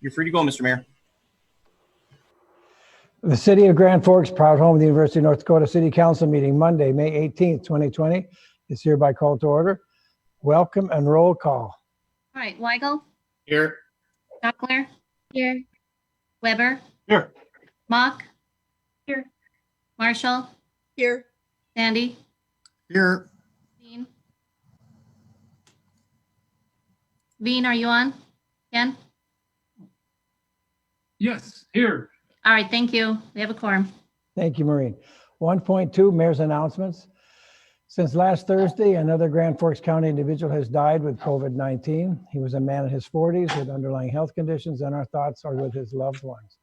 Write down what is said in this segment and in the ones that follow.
You're free to go, Mr. Mayor. The City of Grand Forks, proud home of the University of North Dakota City Council meeting Monday, May 18th, 2020 is hereby called to order. Welcome and roll call. All right, Weigel. Here. Duckler. Here. Weber. Here. Mock. Here. Marshall. Here. Sandy. Here. Bean. Bean, are you on? Ken? Yes, here. All right, thank you. We have a quorum. Thank you, Maureen. 1.2, Mayor's announcements. Since last Thursday, another Grand Forks County individual has died with COVID-19. He was a man in his 40s with underlying health conditions, and our thoughts are with his loved ones.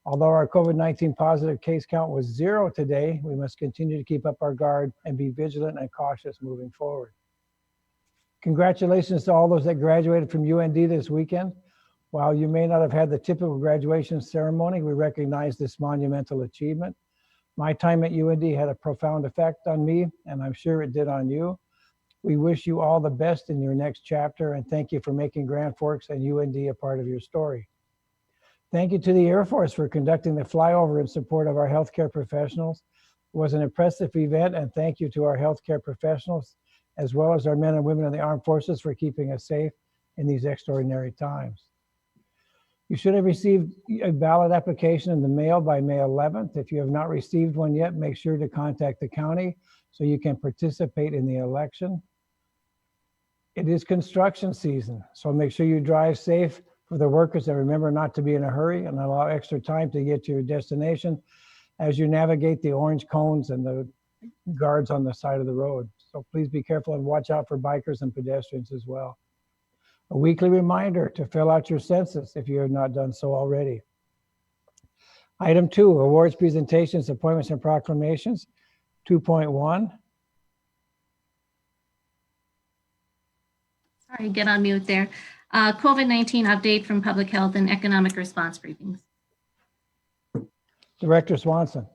Although our COVID-19 positive case count was 0 today, we must continue to keep up our guard and be vigilant and cautious moving forward. Congratulations to all those that graduated from UND this weekend. While you may not have had the typical graduation ceremony, we recognize this monumental achievement. My time at UND had a profound effect on me, and I'm sure it did on you. We wish you all the best in your next chapter, and thank you for making Grand Forks and UND a part of your story. Thank you to the Air Force for conducting the flyover in support of our healthcare professionals. It was an impressive event, and thank you to our healthcare professionals, as well as our men and women in the armed forces for keeping us safe in these extraordinary times. You should have received a ballot application in the mail by May 11th. If you have not received one yet, make sure to contact the county so you can participate in the election. It is construction season, so make sure you drive safe for the workers, and remember not to be in a hurry and allow extra time to get to your destination as you navigate the orange cones and the guards on the side of the road. So please be careful and watch out for bikers and pedestrians as well. A weekly reminder to fill out your census if you have not done so already. Item 2, awards, presentations, appointments, and proclamations. 2.1. Sorry, get on mute there. COVID-19 update from Public Health and Economic Response briefings. Director Swanson.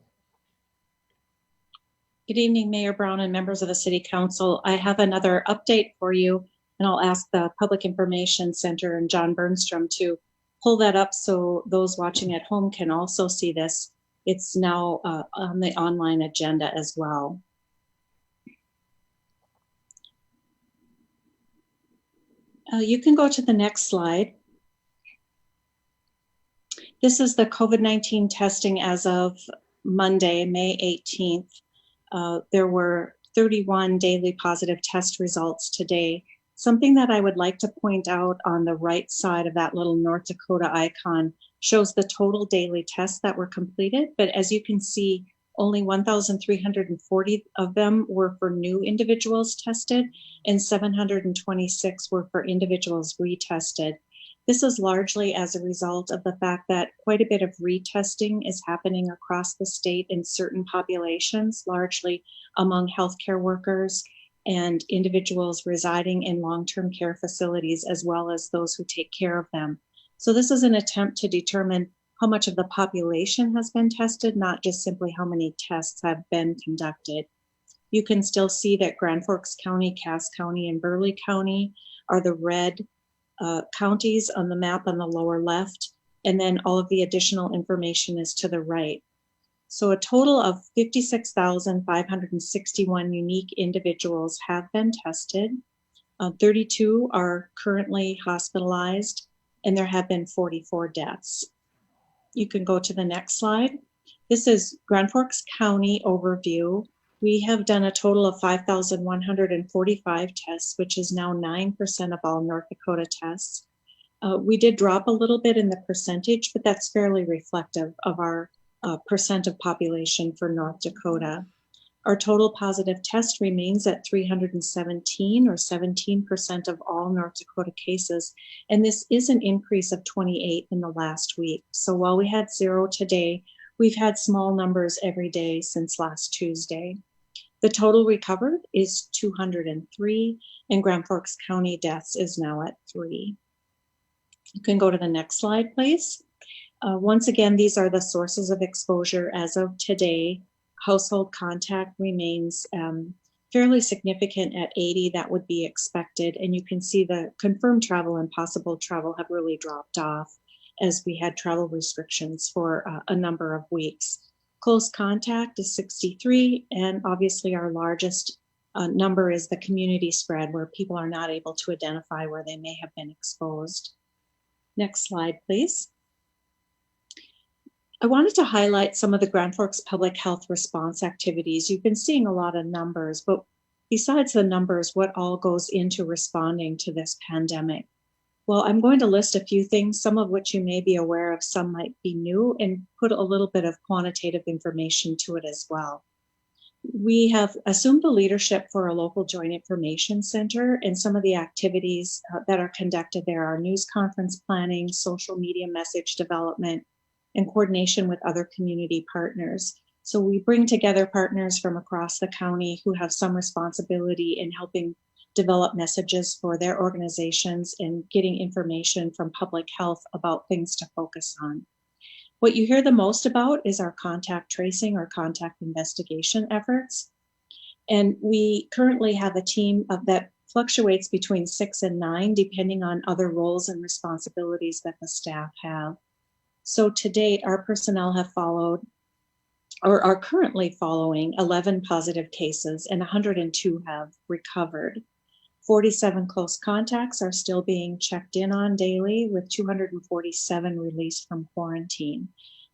Good evening, Mayor Brown and members of the City Council. I have another update for you, and I'll ask the Public Information Center and John Bernstrom to pull that up so those watching at home can also see this. It's now on the online agenda as well. You can go to the next slide. This is the COVID-19 testing as of Monday, May 18th. There were 31 daily positive test results today. Something that I would like to point out on the right side of that little North Dakota icon shows the total daily tests that were completed. But as you can see, only 1,340 of them were for new individuals tested, and 726 were for individuals retested. This is largely as a result of the fact that quite a bit of retesting is happening across the state in certain populations, largely among healthcare workers and individuals residing in long-term care facilities, as well as those who take care of them. So this is an attempt to determine how much of the population has been tested, not just simply how many tests have been conducted. You can still see that Grand Forks County, Cass County, and Burleigh County are the red counties on the map on the lower left, and then all of the additional information is to the right. So a total of 56,561 unique individuals have been tested. 32 are currently hospitalized, and there have been 44 deaths. You can go to the next slide. This is Grand Forks County overview. We have done a total of 5,145 tests, which is now 9% of all North Dakota tests. We did drop a little bit in the percentage, but that's fairly reflective of our percent of population for North Dakota. Our total positive test remains at 317, or 17% of all North Dakota cases, and this is an increase of 28 in the last week. So while we had 0 today, we've had small numbers every day since last Tuesday. The total recovered is 203, and Grand Forks County deaths is now at 3. You can go to the next slide, please. Once again, these are the sources of exposure as of today. Household contact remains fairly significant at 80. That would be expected. And you can see the confirmed travel and possible travel have really dropped off as we had travel restrictions for a number of weeks. Close contact is 63, and obviously our largest number is the community spread, where people are not able to identify where they may have been exposed. Next slide, please. I wanted to highlight some of the Grand Forks Public Health response activities. You've been seeing a lot of numbers, but besides the numbers, what all goes into responding to this pandemic? Well, I'm going to list a few things, some of which you may be aware of, some might be new, and put a little bit of quantitative information to it as well. We have assumed the leadership for a local joint information center, and some of the activities that are conducted there are news conference planning, social media message development, and coordination with other community partners. So we bring together partners from across the county who have some responsibility in helping develop messages for their organizations and getting information from public health about things to focus on. What you hear the most about is our contact tracing or contact investigation efforts. And we currently have a team that fluctuates between 6 and 9, depending on other roles and responsibilities that the staff have. So to date, our personnel have followed or are currently following 11 positive cases, and 102 have recovered. 47 close contacts are still being checked in on daily, with 247 released from quarantine.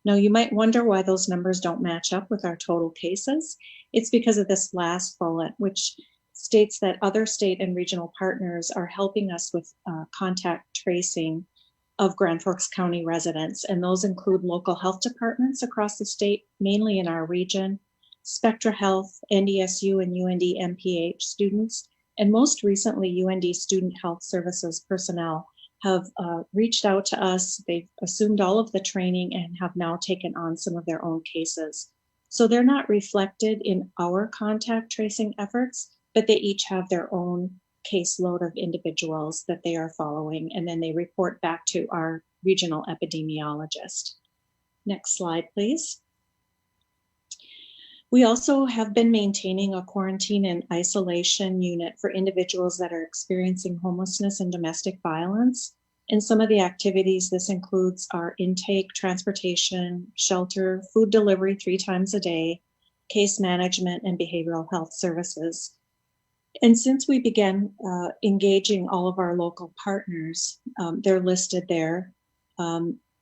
Now, you might wonder why those numbers don't match up with our total cases. It's because of this last bullet, which states that other state and regional partners are helping us with contact tracing of Grand Forks County residents, and those include local health departments across the state, mainly in our region, Spectra Health, NDSU and UND MPH students, and most recently, UND Student Health Services personnel have reached out to us. They've assumed all of the training and have now taken on some of their own cases. So they're not reflected in our contact tracing efforts, but they each have their own caseload of individuals that they are following, and then they report back to our regional epidemiologist. Next slide, please. We also have been maintaining a quarantine and isolation unit for individuals that are experiencing homelessness and domestic violence. And some of the activities, this includes our intake, transportation, shelter, food delivery 3 times a day, case management, and behavioral health services. And since we began engaging all of our local partners, they're listed there.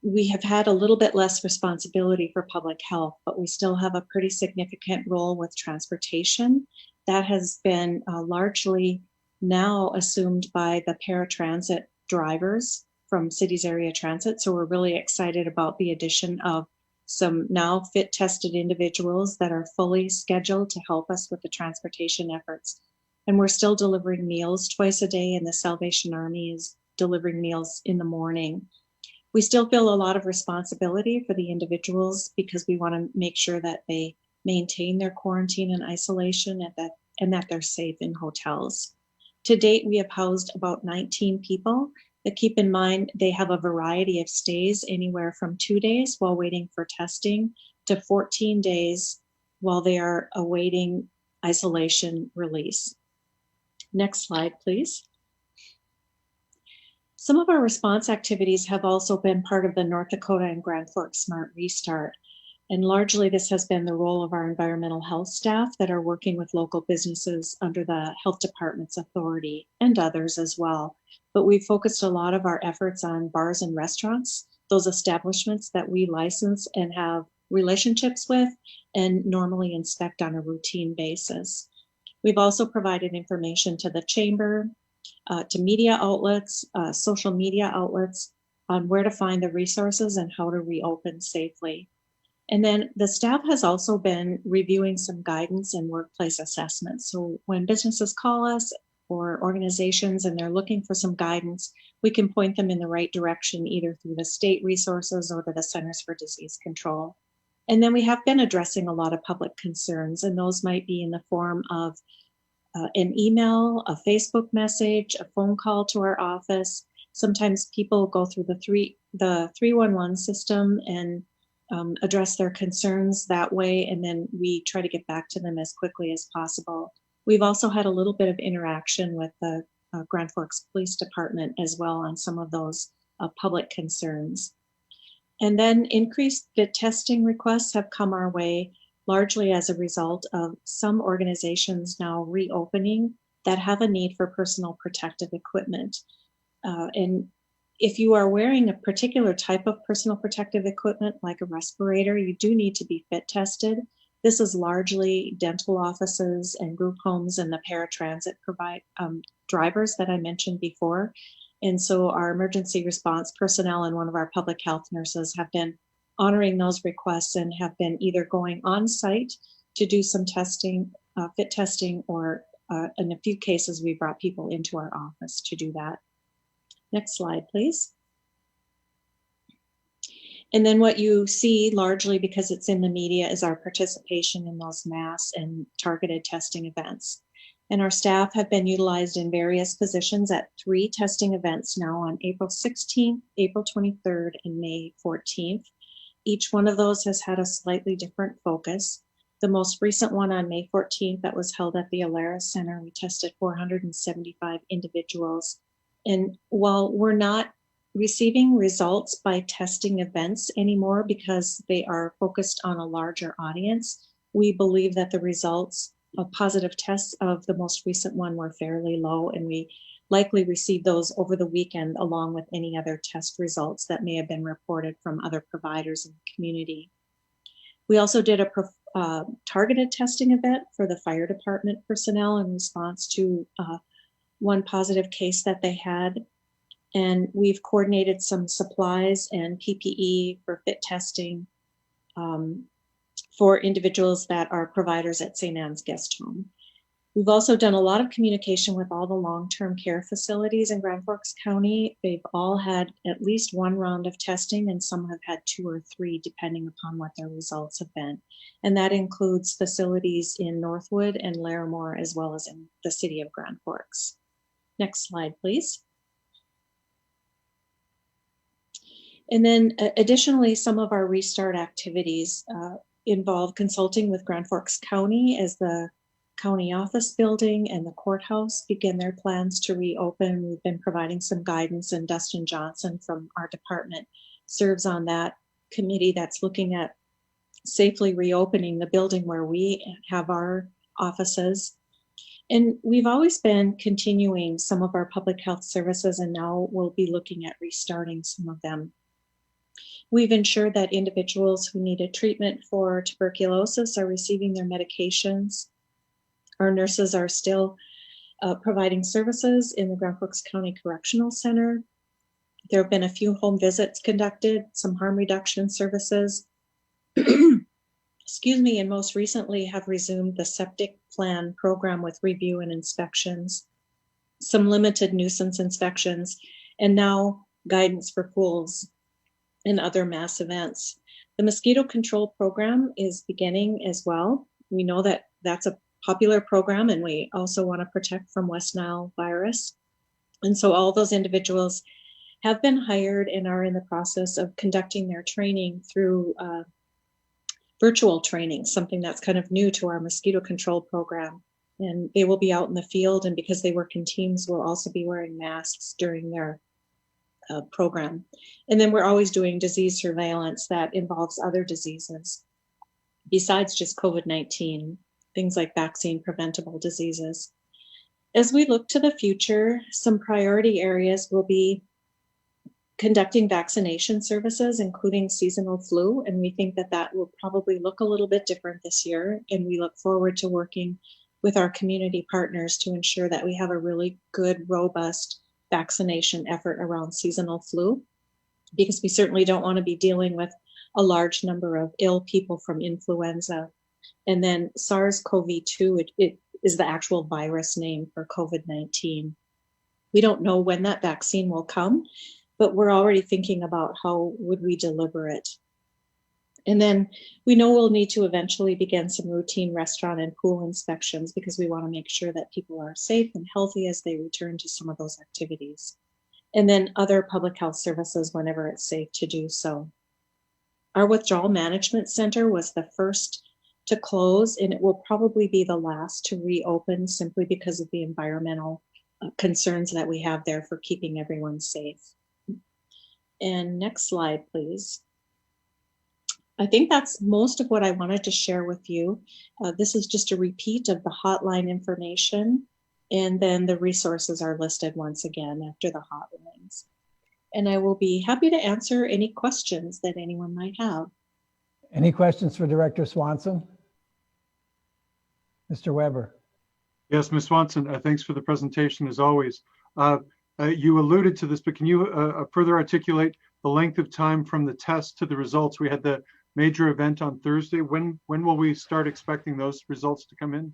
We have had a little bit less responsibility for public health, but we still have a pretty significant role with transportation. That has been largely now assumed by the paratransit drivers from Cities Area Transit. So we're really excited about the addition of some now fit tested individuals that are fully scheduled to help us with the transportation efforts. And we're still delivering meals twice a day, and the Salvation Army is delivering meals in the morning. We still feel a lot of responsibility for the individuals because we want to make sure that they maintain their quarantine and isolation and that they're safe in hotels. To date, we have housed about 19 people, but keep in mind they have a variety of stays, anywhere from 2 days while waiting for testing to 14 days while they are awaiting isolation release. Next slide, please. Some of our response activities have also been part of the North Dakota and Grand Forks Smart Restart. And largely this has been the role of our environmental health staff that are working with local businesses under the health department's authority, and others as well. But we've focused a lot of our efforts on bars and restaurants, those establishments that we license and have relationships with and normally inspect on a routine basis. We've also provided information to the chamber, to media outlets, social media outlets, on where to find the resources and how to reopen safely. And then the staff has also been reviewing some guidance and workplace assessments. So when businesses call us or organizations and they're looking for some guidance, we can point them in the right direction, either through the state resources or to the Centers for Disease Control. And then we have been addressing a lot of public concerns, and those might be in the form of an email, a Facebook message, a phone call to our office. Sometimes people go through the 311 system and address their concerns that way, and then we try to get back to them as quickly as possible. We've also had a little bit of interaction with the Grand Forks Police Department as well on some of those public concerns. And then increased fit testing requests have come our way largely as a result of some organizations now reopening that have a need for personal protective equipment. And if you are wearing a particular type of personal protective equipment, like a respirator, you do need to be fit tested. This is largely dental offices and group homes and the paratransit drivers that I mentioned before. And so our emergency response personnel and one of our public health nurses have been honoring those requests and have been either going on site to do some testing, fit testing, or in a few cases, we brought people into our office to do that. Next slide, please. And then what you see largely because it's in the media is our participation in those mass and targeted testing events. And our staff have been utilized in various positions at 3 testing events now on April 16th, April 23rd, and May 14th. Each one of those has had a slightly different focus. The most recent one on May 14th that was held at the Alara Center, we tested 475 individuals. And while we're not receiving results by testing events anymore because they are focused on a larger audience, we believe that the results of positive tests of the most recent one were fairly low, and we likely received those over the weekend along with any other test results that may have been reported from other providers in the community. We also did a targeted testing event for the fire department personnel in response to one positive case that they had. And we've coordinated some supplies and PPE for fit testing for individuals that are providers at St. Anne's Guest Home. We've also done a lot of communication with all the long-term care facilities in Grand Forks County. They've all had at least one round of testing, and some have had 2 or 3, depending upon what their results have been. And that includes facilities in Northwood and Larimore, as well as in the city of Grand Forks. Next slide, please. And then additionally, some of our restart activities involve consulting with Grand Forks County as the county office building and the courthouse begin their plans to reopen. We've been providing some guidance, and Dustin Johnson from our department serves on that committee that's looking at safely reopening the building where we have our offices. And we've always been continuing some of our public health services, and now we'll be looking at restarting some of them. We've ensured that individuals who needed treatment for tuberculosis are receiving their medications. Our nurses are still providing services in the Grand Forks County Correctional Center. There have been a few home visits conducted, some harm reduction services. Excuse me, and most recently have resumed the septic plan program with review and inspections, some limited nuisance inspections, and now guidance for pools and other mass events. The mosquito control program is beginning as well. We know that that's a popular program, and we also want to protect from West Nile virus. And so all those individuals have been hired and are in the process of conducting their training through virtual training, something that's kind of new to our mosquito control program. And they will be out in the field, and because they work in teams, will also be wearing masks during their program. And then we're always doing disease surveillance that involves other diseases besides just COVID-19, things like vaccine preventable diseases. As we look to the future, some priority areas will be conducting vaccination services, including seasonal flu. And we think that that will probably look a little bit different this year. And we look forward to working with our community partners to ensure that we have a really good, robust vaccination effort around seasonal flu, because we certainly don't want to be dealing with a large number of ill people from influenza. And then SARS-CoV-2, it is the actual virus name for COVID-19. We don't know when that vaccine will come, but we're already thinking about how would we deliver it. And then we know we'll need to eventually begin some routine restaurant and pool inspections, because we want to make sure that people are safe and healthy as they return to some of those activities. And then other public health services whenever it's safe to do so. Our withdrawal management center was the first to close, and it will probably be the last to reopen simply because of the environmental concerns that we have there for keeping everyone safe. And next slide, please. I think that's most of what I wanted to share with you. This is just a repeat of the hotline information, and then the resources are listed once again after the hotlines. And I will be happy to answer any questions that anyone might have. Any questions for Director Swanson? Mr. Weber? Yes, Ms. Swanson, thanks for the presentation as always. You alluded to this, but can you further articulate the length of time from the test to the results? We had the major event on Thursday. When will we start expecting those results to come in?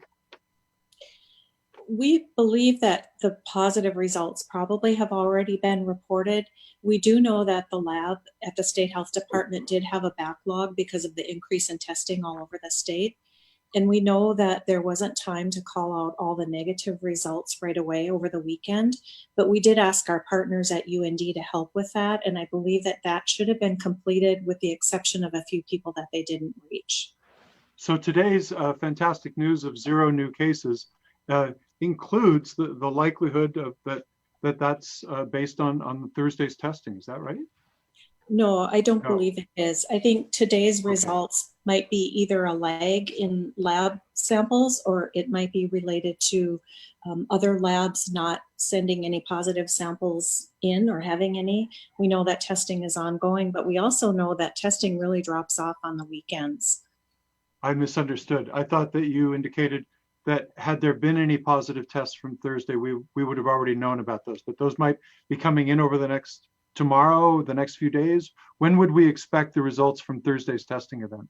We believe that the positive results probably have already been reported. We do know that the lab at the State Health Department did have a backlog because of the increase in testing all over the state. And we know that there wasn't time to call out all the negative results right away over the weekend, but we did ask our partners at UND to help with that. And I believe that that should have been completed with the exception of a few people that they didn't reach. So today's fantastic news of 0 new cases includes the likelihood of that's based on Thursday's testing. Is that right? No, I don't No. believe it is. I think today's results might be either a lag in lab samples, or it might be related to other labs not sending any positive samples in or having any. We know that testing is ongoing, but we also know that testing really drops off on the weekends. I misunderstood. I thought that you indicated that had there been any positive tests from Thursday, we would have already known about those, but those might be coming in over tomorrow, the next few days. When would we expect the results from Thursday's testing event?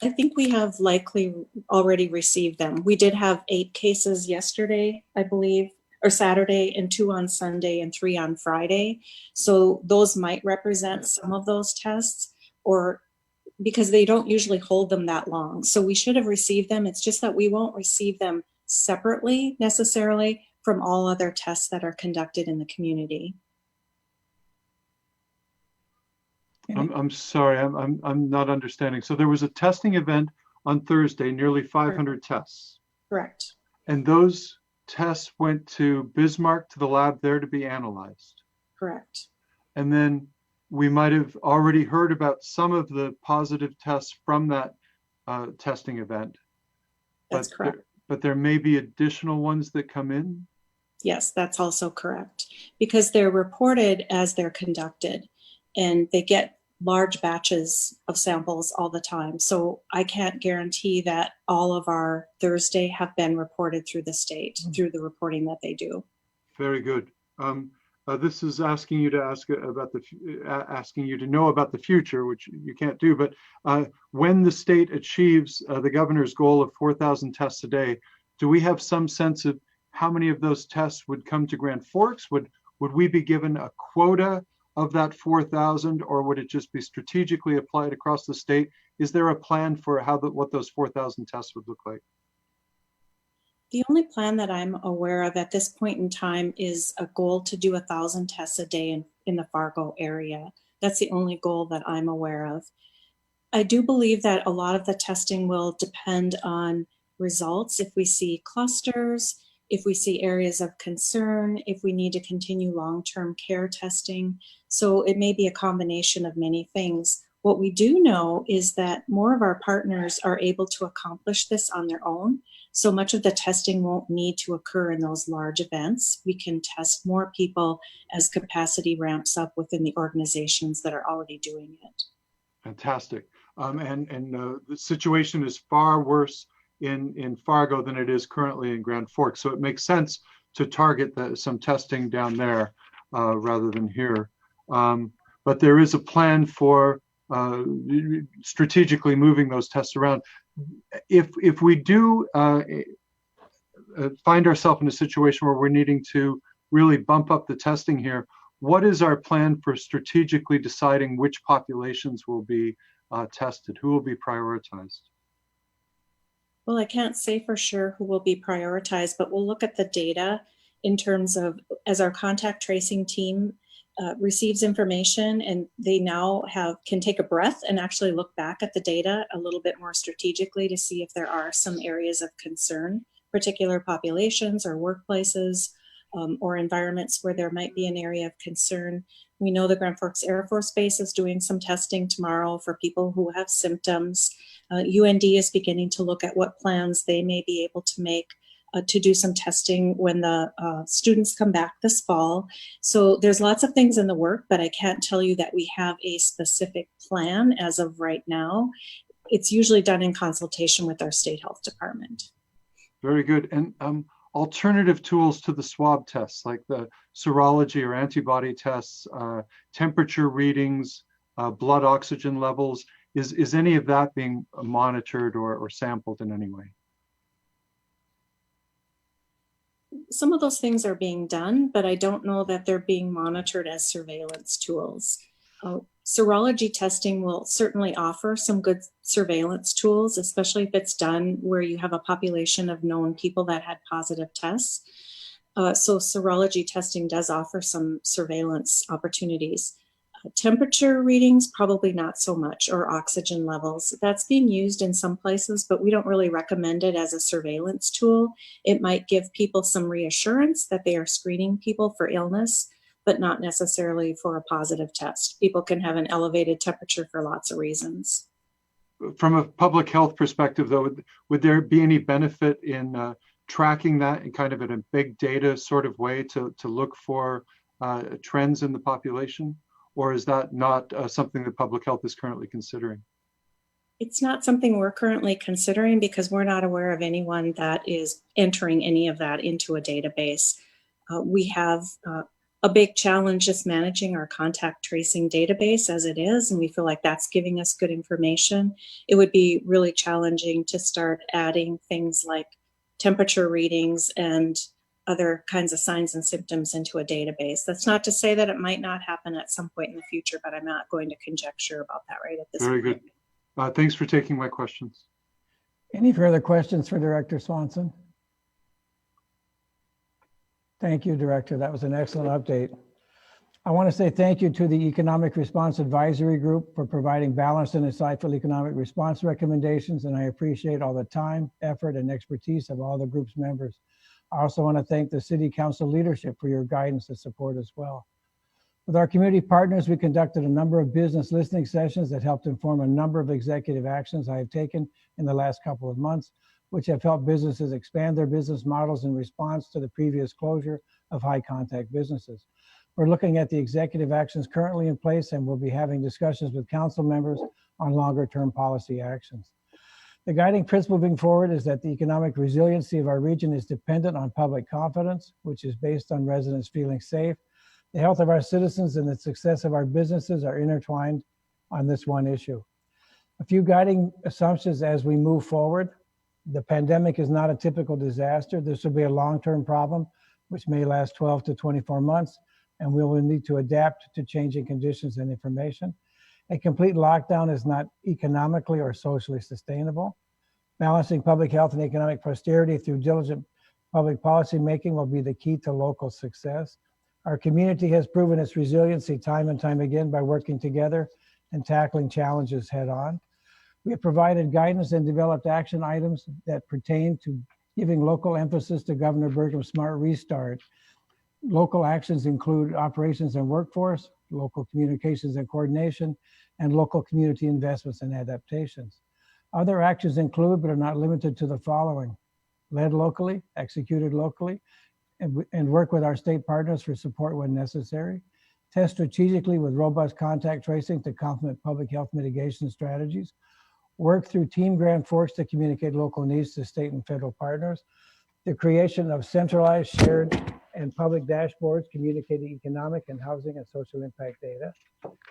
I think we have likely already received them. We did have 8 cases yesterday, I believe, or Saturday, and 2 on Sunday and 3 on Friday. So those might represent some of those tests, or because they don't usually hold them that long. So we should have received them. It's just that we won't receive them separately necessarily from all other tests that are conducted in the community. I'm sorry, I'm not understanding. So there was a testing event on Thursday, nearly 500 tests. Correct. And those tests went to Bismarck, to the lab there to be analyzed. Correct. And then we might have already heard about some of the positive tests from that testing event. That's correct. But there may be additional ones that come in? Yes, that's also correct, because they're reported as they're conducted, and they get large batches of samples all the time. So I can't guarantee that all of our Thursday have been reported through the state, through the reporting that they do. Very good. This is asking you to asking you to know about the future, which you can't do. But when the state achieves the governor's goal of 4,000 tests a day, do we have some sense of how many of those tests would come to Grand Forks? Would we be given a quota of that 4,000, or would it just be strategically applied across the state? Is there a plan for what those 4,000 tests would look like? The only plan that I'm aware of at this point in time is a goal to do 1,000 tests a day in the Fargo area. That's the only goal that I'm aware of. I do believe that a lot of the testing will depend on results. If we see clusters, if we see areas of concern, if we need to continue long-term care testing. So it may be a combination of many things. What we do know is that more of our partners are able to accomplish this on their own. So much of the testing won't need to occur in those large events. We can test more people as capacity ramps up within the organizations that are already doing it. Fantastic. And the situation is far worse in Fargo than it is currently in Grand Forks. So it makes sense to target some testing down there rather than here. But there is a plan for strategically moving those tests around. If we do find ourselves in a situation where we're needing to really bump up the testing here, what is our plan for strategically deciding which populations will be tested? Who will be prioritized? Well, I can't say for sure who will be prioritized, but we'll look at the data in terms of, as our contact tracing team receives information, and they now can take a breath and actually look back at the data a little bit more strategically to see if there are some areas of concern, particular populations or workplaces, or environments where there might be an area of concern. We know the Grand Forks Air Force Base is doing some testing tomorrow for people who have symptoms. UND is beginning to look at what plans they may be able to make to do some testing when the students come back this fall. So there's lots of things in the work, but I can't tell you that we have a specific plan as of right now. It's usually done in consultation with our state health department. Very good. And alternative tools to the swab tests, like the serology or antibody tests, temperature readings, blood oxygen levels, is any of that being monitored or sampled in any way? Some of those things are being done, but I don't know that they're being monitored as surveillance tools. Serology testing will certainly offer some good surveillance tools, especially if it's done where you have a population of known people that had positive tests. So serology testing does offer some surveillance opportunities. Temperature readings, probably not so much, or oxygen levels. That's being used in some places, but we don't really recommend it as a surveillance tool. It might give people some reassurance that they are screening people for illness, but not necessarily for a positive test. People can have an elevated temperature for lots of reasons. From a public health perspective, though, would there be any benefit in tracking that in kind of in a big data sort of way to look for trends in the population? Or is that not something that public health is currently considering? It's not something we're currently considering because we're not aware of anyone that is entering any of that into a database. We have a big challenge just managing our contact tracing database as it is, and we feel like that's giving us good information. It would be really challenging to start adding things like temperature readings and other kinds of signs and symptoms into a database. That's not to say that it might not happen at some point in the future, but I'm not going to conjecture about that right at this point. Very good. Thanks for taking my questions. Any further questions for Director Swanson? Thank you, Director. That was an excellent update. I want to say thank you to the Economic Response Advisory Group for providing balanced and insightful economic response recommendations, and I appreciate all the time, effort, and expertise of all the group's members. I also want to thank the City Council leadership for your guidance and support as well. With our community partners, we conducted a number of business listening sessions that helped inform a number of executive actions I have taken in the last couple of months, which have helped businesses expand their business models in response to the previous closure of high contact businesses. We're looking at the executive actions currently in place, and we'll be having discussions with council members on longer term policy actions. The guiding principle moving forward is that the economic resiliency of our region is dependent on public confidence, which is based on residents feeling safe. The health of our citizens and the success of our businesses are intertwined on this one issue. A few guiding assumptions as we move forward. The pandemic is not a typical disaster. This will be a long-term problem, which may last 12 to 24 months, and we will need to adapt to changing conditions and information. A complete lockdown is not economically or socially sustainable. Balancing public health and economic prosperity through diligent public policy making will be the key to local success. Our community has proven its resiliency time and time again by working together and tackling challenges head on. We have provided guidance and developed action items that pertain to giving local emphasis to Governor Bertram's Smart Restart. Local actions include operations and workforce, local communications and coordination, and local community investments and adaptations. Other actions include, but are not limited to, the following: led locally, executed locally, and work with our state partners for support when necessary. Test strategically with robust contact tracing to complement public health mitigation strategies. Work through Team Grand Forks to communicate local needs to state and federal partners. The creation of centralized, shared, and public dashboards communicating economic and housing and social impact data.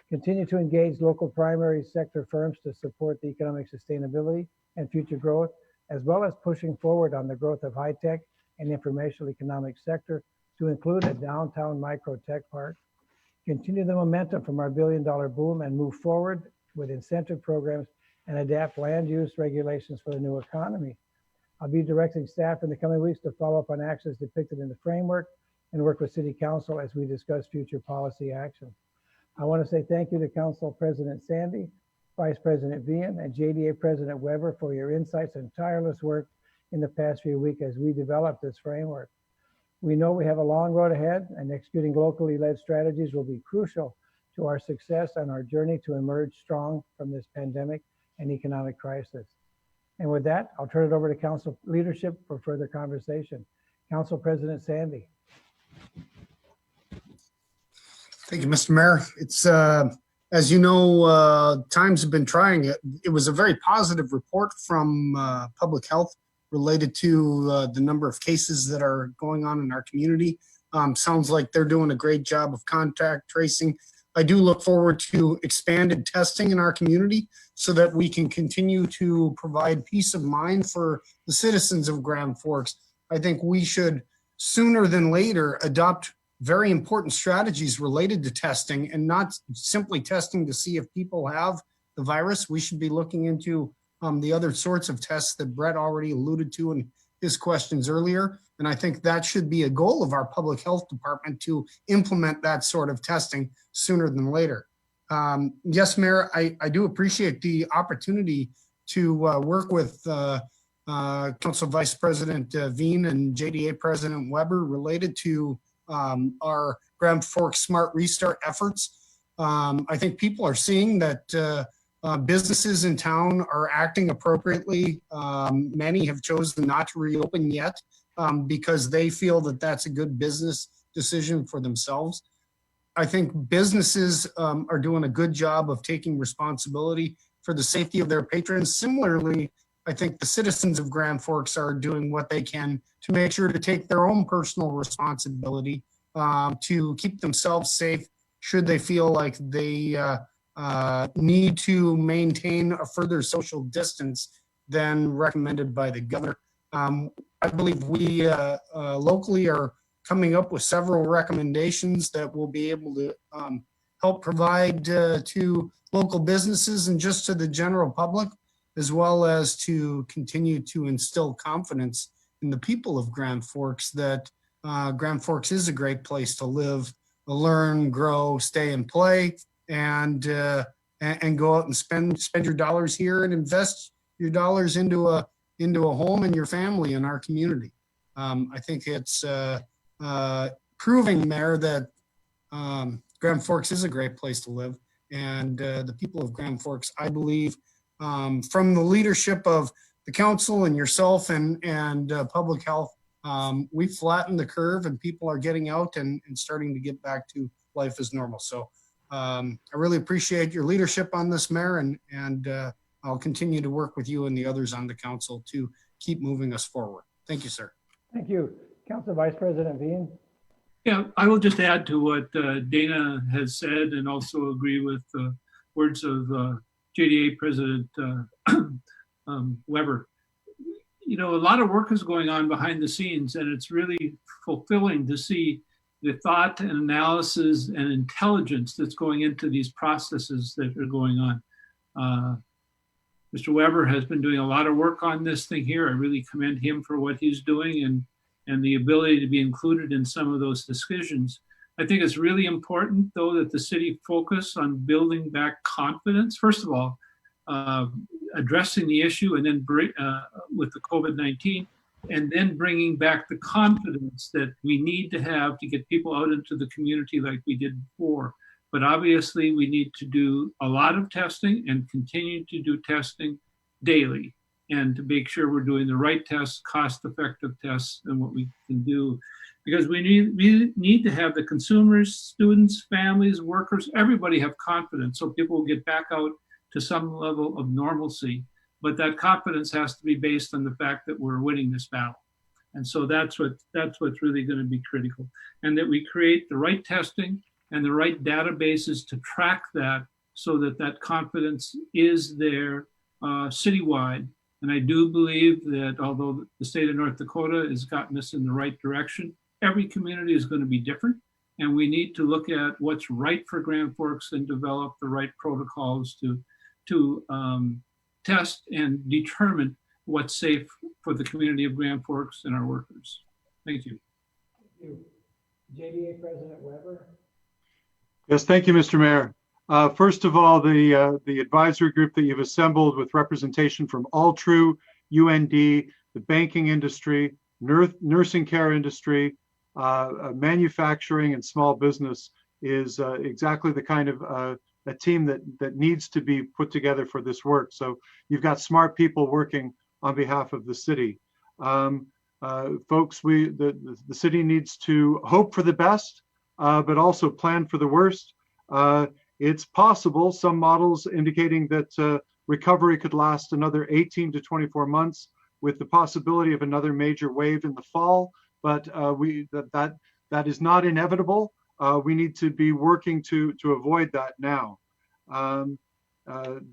Continue to engage local primary sector firms to support the economic sustainability and future growth, as well as pushing forward on the growth of high-tech and informational economic sector to include a downtown micro tech park. Continue the momentum from our billion-dollar boom and move forward with incentive programs and adapt land use regulations for the new economy. I'll be directing staff in the coming weeks to follow up on actions depicted in the framework and work with City Council as we discuss future policy actions. I want to say thank you to Council President Sandy, Vice President Vian, and JDA President Weber for your insights and tireless work in the past few weeks as we develop this framework. We know we have a long road ahead, and executing locally led strategies will be crucial to our success on our journey to emerge strong from this pandemic and economic crisis. And with that, I'll turn it over to council leadership for further conversation. Council President Sandy. Thank you, Mr. Mayor. It's, as you know, times have been trying. It was a very positive report from public health related to the number of cases that are going on in our community. Sounds like they're doing a great job of contact tracing. I do look forward to expanded testing in our community so that we can continue to provide peace of mind for the citizens of Grand Forks. I think we should sooner than later adopt very important strategies related to testing, and not simply testing to see if people have the virus. We should be looking into the other sorts of tests that Brett already alluded to in his questions earlier. And I think that should be a goal of our public health department, to implement that sort of testing sooner than later. Yes, Mayor, I do appreciate the opportunity to work with Council Vice President Veen and JDA President Weber related to our Grand Forks Smart Restart efforts. I think people are seeing that businesses in town are acting appropriately. Many have chosen not to reopen yet because they feel that that's a good business decision for themselves. I think businesses are doing a good job of taking responsibility for the safety of their patrons. Similarly, I think the citizens of Grand Forks are doing what they can to make sure to take their own personal responsibility to keep themselves safe should they feel like they need to maintain a further social distance than recommended by the governor. I believe we locally are coming up with several recommendations that will be able to help provide to local businesses and just to the general public, as well as to continue to instill confidence in the people of Grand Forks that Grand Forks is a great place to live, learn, grow, stay and play, and go out and spend your dollars here and invest your dollars into a home and your family in our community. I think it's proving, Mayor, that Grand Forks is a great place to live, and the people of Grand Forks, I believe, from the leadership of the council and yourself and public health, we flattened the curve and people are getting out and starting to get back to life as normal. So I really appreciate your leadership on this, Mayor, and I'll continue to work with you and the others on the council to keep moving us forward. Thank you, sir. Thank you. Council Vice President Veen. Yeah, I will just add to what Dana has said and also agree with the words of JDA President Weber. You know, a lot of work is going on behind the scenes, and it's really fulfilling to see the thought and analysis and intelligence that's going into these processes that are going on. Mr. Weber has been doing a lot of work on this thing here. I really commend him for what he's doing and the ability to be included in some of those decisions. I think it's really important, though, that the city focus on building back confidence. First of all, addressing the issue and then with the COVID-19, and then bringing back the confidence that we need to have to get people out into the community like we did before. But obviously, we need to do a lot of testing and continue to do testing daily, and to make sure we're doing the right tests, cost-effective tests, and what we can do. Because we need to have the consumers, students, families, workers, everybody have confidence so people will get back out to some level of normalcy. But that confidence has to be based on the fact that we're winning this battle. And so that's what's really going to be critical. And that we create the right testing and the right databases to track that so that that confidence is there citywide. And I do believe that although the state of North Dakota has gotten us in the right direction, every community is going to be different. And we need to look at what's right for Grand Forks and develop the right protocols to test and determine what's safe for the community of Grand Forks and our workers. Thank you. Thank you. JDA President Weber. Yes, thank you, Mr. Mayor. First of all, the advisory group that you've assembled with representation from Altru, UND, the banking industry, nursing care industry, manufacturing and small business is exactly the kind of a team that needs to be put together for this work. So you've got smart people working on behalf of the city. Folks, the city needs to hope for the best, but also plan for the worst. It's possible, some models indicating that recovery could last another 18 to 24 months with the possibility of another major wave in the fall, but that is not inevitable. We need to be working to avoid that now.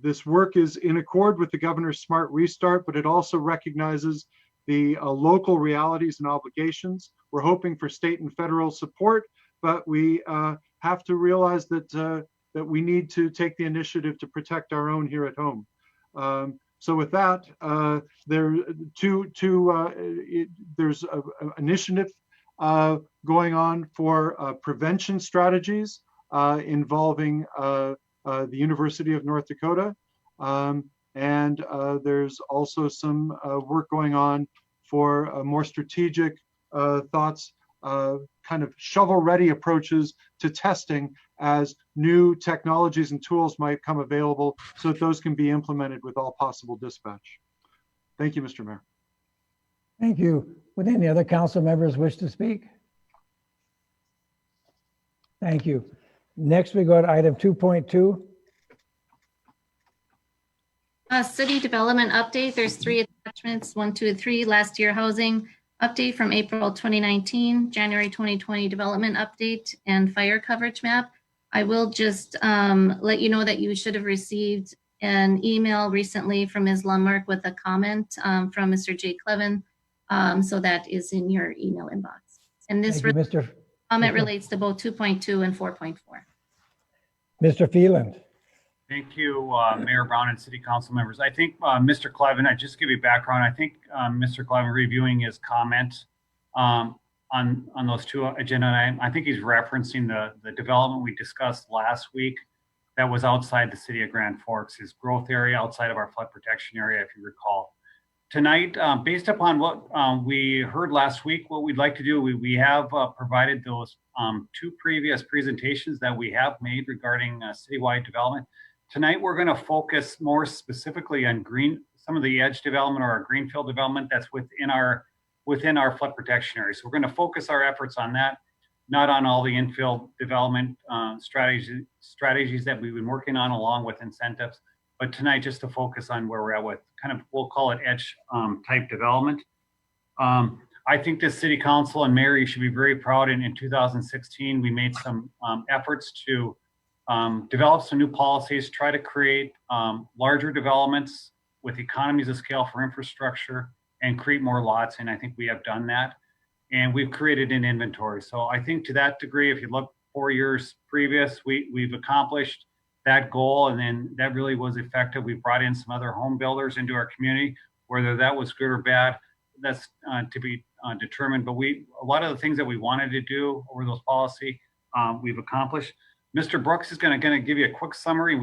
This work is in accord with the governor's smart restart, but it also recognizes the local realities and obligations. We're hoping for state and federal support, but we have to realize that we need to take the initiative to protect our own here at home. So with that, there's an initiative going on for prevention strategies involving the University of North Dakota. And there's also some work going on for more strategic thoughts, kind of shovel-ready approaches to testing as new technologies and tools might come available so that those can be implemented with all possible dispatch. Thank you, Mr. Mayor. Thank you. Would any other council members wish to speak? Thank you. Next, we go to item 2.2. City development update. There's 3 attachments, 1, 2, and 3. Last year housing update from April 2019, January 2020 development update, and fire coverage map. I will just let you know that you should have received an email recently from Ms. Lummark with a comment from Mr. Jay Clevin. So that is in your email inbox. And this comment relates to both 2.2 and 4.4. Mr. Phelan. Thank you, Mayor Brown and City Council members. I think Mr. Clevin, I just give you background. I think Mr. Clevin reviewing his comment on those 2 agenda items, I think he's referencing the development we discussed last week that was outside the city of Grand Forks, his growth area outside of our flood protection area, if you recall. Tonight, based upon what we heard last week, what we'd like to do, we have provided those 2 previous presentations that we have made regarding citywide development. Tonight, we're going to focus more specifically on some of the edge development or our greenfield development that's within our flood protection area. So we're going to focus our efforts on that, not on all the infill development strategies that we've been working on along with incentives, but tonight just to focus on where we're at with kind of, we'll call it edge type development. I think the city council and mayor, you should be very proud. In 2016, we made some efforts to develop some new policies, try to create larger developments with economies of scale for infrastructure and create more lots. And I think we have done that. And we've created an inventory. So I think to that degree, if you look 4 years previous, we've accomplished that goal. And then that really was effective. We brought in some other home builders into our community, whether that was good or bad, that's to be determined. But a lot of the things that we wanted to do over those policy, we've accomplished. Mr. Brooks is going to give you a quick summary.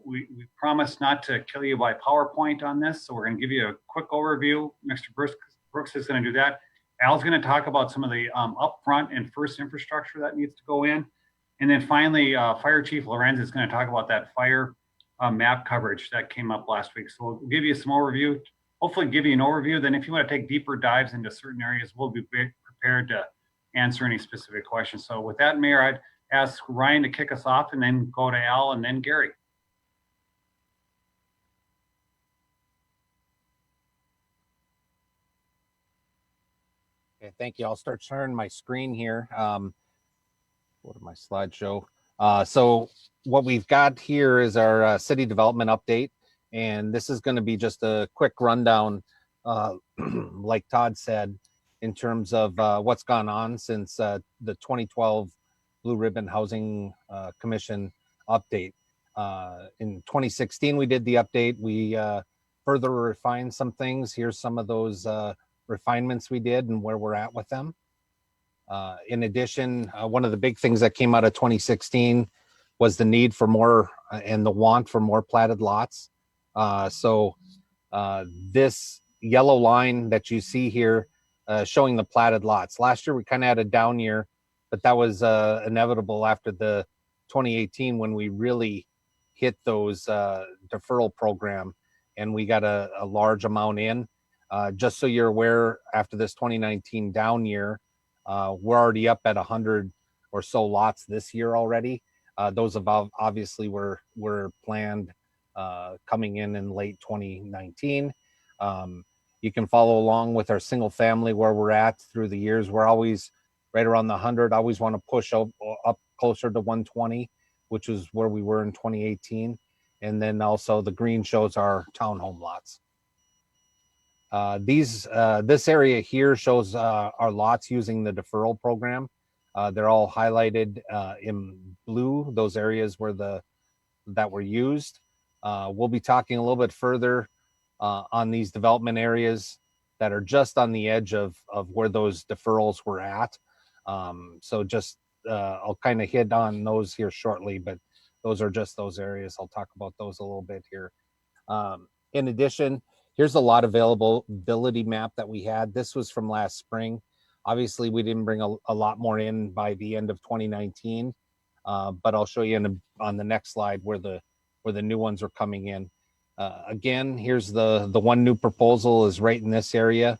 We promised not to kill you by PowerPoint on this, so we're going to give you a quick overview. Mr. Brooks is going to do that. Al's going to talk about some of the upfront and first infrastructure that needs to go in. And then finally, Fire Chief Lorenz is going to talk about that fire map coverage that came up last week. So we'll give you some overview, hopefully give you an overview. Then if you want to take deeper dives into certain areas, we'll be prepared to answer any specific questions. So with that, Mayor, I'd ask Ryan to kick us off and then go to Al and then Gary. Okay, thank you. I'll start sharing my screen here. Go to my slideshow. So what we've got here is our city development update, and this is going to be just a quick rundown, like Todd said, in terms of what's gone on since the 2012 Blue Ribbon Housing Commission update. In 2016, we did the update. We further refined some things. Here's some of those refinements we did and where we're at with them. In addition, one of the big things that came out of 2016 was the need for more and the want for more platted lots. So this yellow line that you see here showing the platted lots. Last year we kind of had a down year, but that was inevitable after the 2018 when we really hit those deferral program, and we got a large amount in. Just so you're aware, after this 2019 down year, we're already up at 100 or so lots this year already. Those have obviously were planned coming in late 2019. You can follow along with our single family where we're at through the years. We're always right around the 100. Always want to push up closer to 120, which is where we were in 2018. And then also the green shows our townhome lots. This area here shows our lots using the deferral program. They're all highlighted in blue, those areas that were used. We'll be talking a little bit further on these development areas that are just on the edge of where those deferrals were at. So just I'll kind of hit on those here shortly, but those are just those areas. I'll talk about those a little bit here. In addition, here's a lot availability map that we had. This was from last spring. Obviously, we didn't bring a lot more in by the end of 2019, but I'll show you on the next slide where the new ones are coming in. Again, here's the one new proposal is right in this area,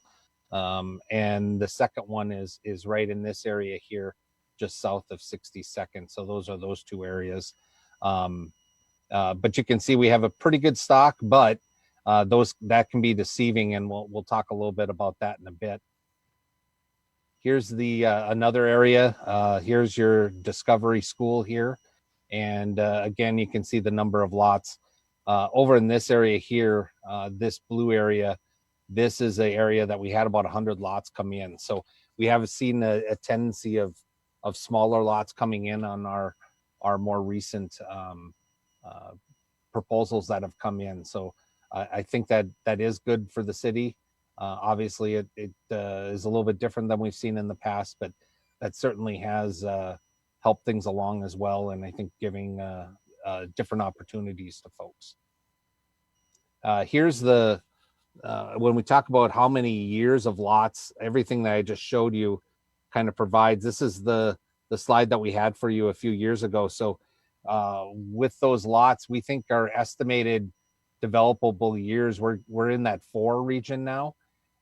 and the second one is right in this area here, just south of 62nd. So those are those two areas. But you can see we have a pretty good stock, but that can be deceiving, and we'll talk a little bit about that in a bit. Here's the another area. Here's your Discovery School here, and again, you can see the number of lots over in this area here. This blue area, this is an area that we had about 100 lots come in. So we have seen a tendency of smaller lots coming in on our more recent proposals that have come in. So I think that is good for the city. Obviously, it is a little bit different than we've seen in the past, but that certainly has helped things along as well. And I think giving different opportunities to folks. Here's when we talk about how many years of lots, everything that I just showed you kind of provides. This is the slide that we had for you a few years ago. So with those lots, we think our estimated developable years, we're in that 4 region now.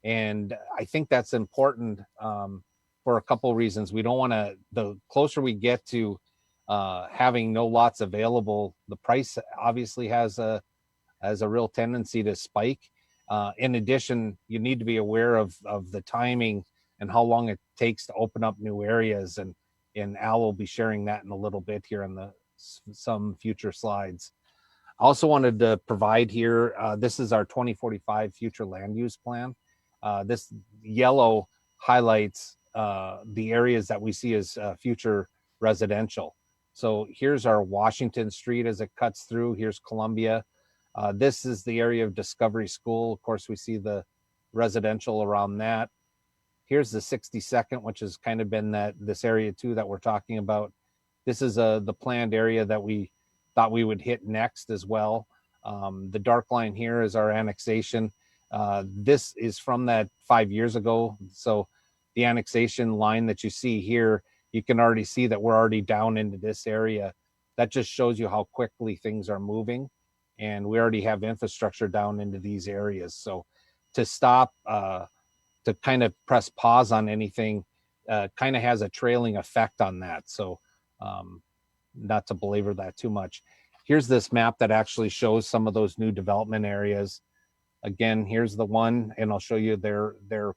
And I think that's important for a couple of reasons. We don't want to, the closer we get to having no lots available, the price obviously has a real tendency to spike. In addition, you need to be aware of the timing and how long it takes to open up new areas. And Al will be sharing that in a little bit here in some future slides. I also wanted to provide here, this is our 2045 future land use plan. This yellow highlights the areas that we see as future residential. So here's our Washington Street as it cuts through. Here's Columbia. This is the area of Discovery School. Of course, we see the residential around that. Here's the 62nd, which has kind of been this area too that we're talking about. This is the planned area that we thought we would hit next as well. The dark line here is our annexation. This is from that 5 years ago. So the annexation line that you see here, you can already see that we're already down into this area. That just shows you how quickly things are moving. And we already have infrastructure down into these areas. So to stop, to kind of press pause on anything, kind of has a trailing effect on that. So not to belabor that too much. Here's this map that actually shows some of those new development areas. Again, here's the one, and I'll show you their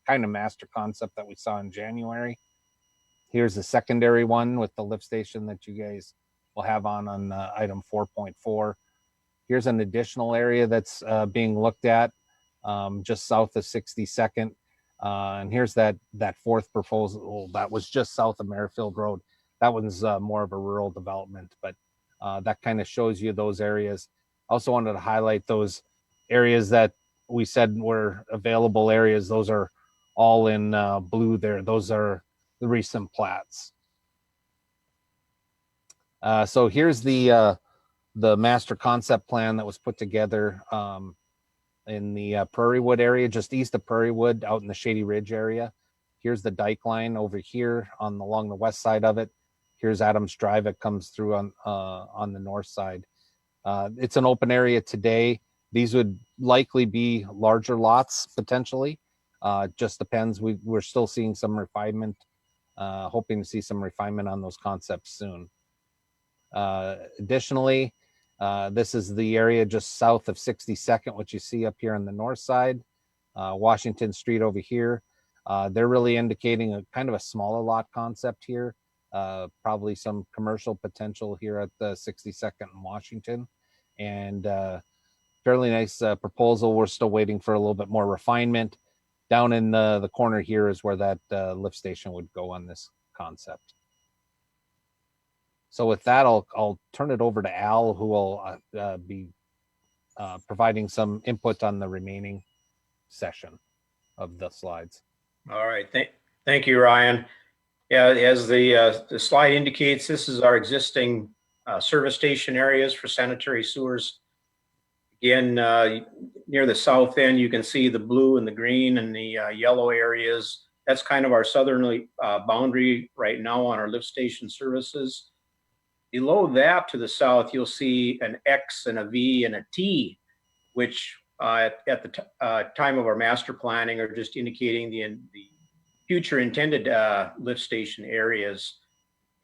kind of master concept that we saw in January. Here's the secondary one with the lift station that you guys will have on item 4.4. Here's an additional area that's being looked at just south of 62nd. And here's that fourth proposal that was just south of Merrifield Road. That one's more of a rural development, but that kind of shows you those areas. I also wanted to highlight those areas that we said were available areas. Those are all in blue there. Those are the recent plats. So here's the master concept plan that was put together in the Prairie Wood area, just east of Prairie Wood, out in the Shady Ridge area. Here's the dike line over here along the west side of it. Here's Adams Drive. It comes through on the north side. It's an open area today. These would likely be larger lots potentially. Just depends. We're still seeing some refinement, hoping to see some refinement on those concepts soon. Additionally, this is the area just south of 62nd, which you see up here on the north side. Washington Street over here. They're really indicating a kind of a smaller lot concept here. Probably some commercial potential here at the 62nd and Washington. And fairly nice proposal. We're still waiting for a little bit more refinement. Down in the corner here is where that lift station would go on this concept. So with that, I'll turn it over to Al, who will be providing some input on the remaining session of the slides. All right, thank you, Ryan. Yeah, as the slide indicates, this is our existing service station areas for sanitary sewers. Again, near the south end, you can see the blue and the green and the yellow areas. That's kind of our southerly boundary right now on our lift station services. Below that to the south, you'll see an X and a V and a T, which at the time of our master planning are just indicating the future intended lift station areas.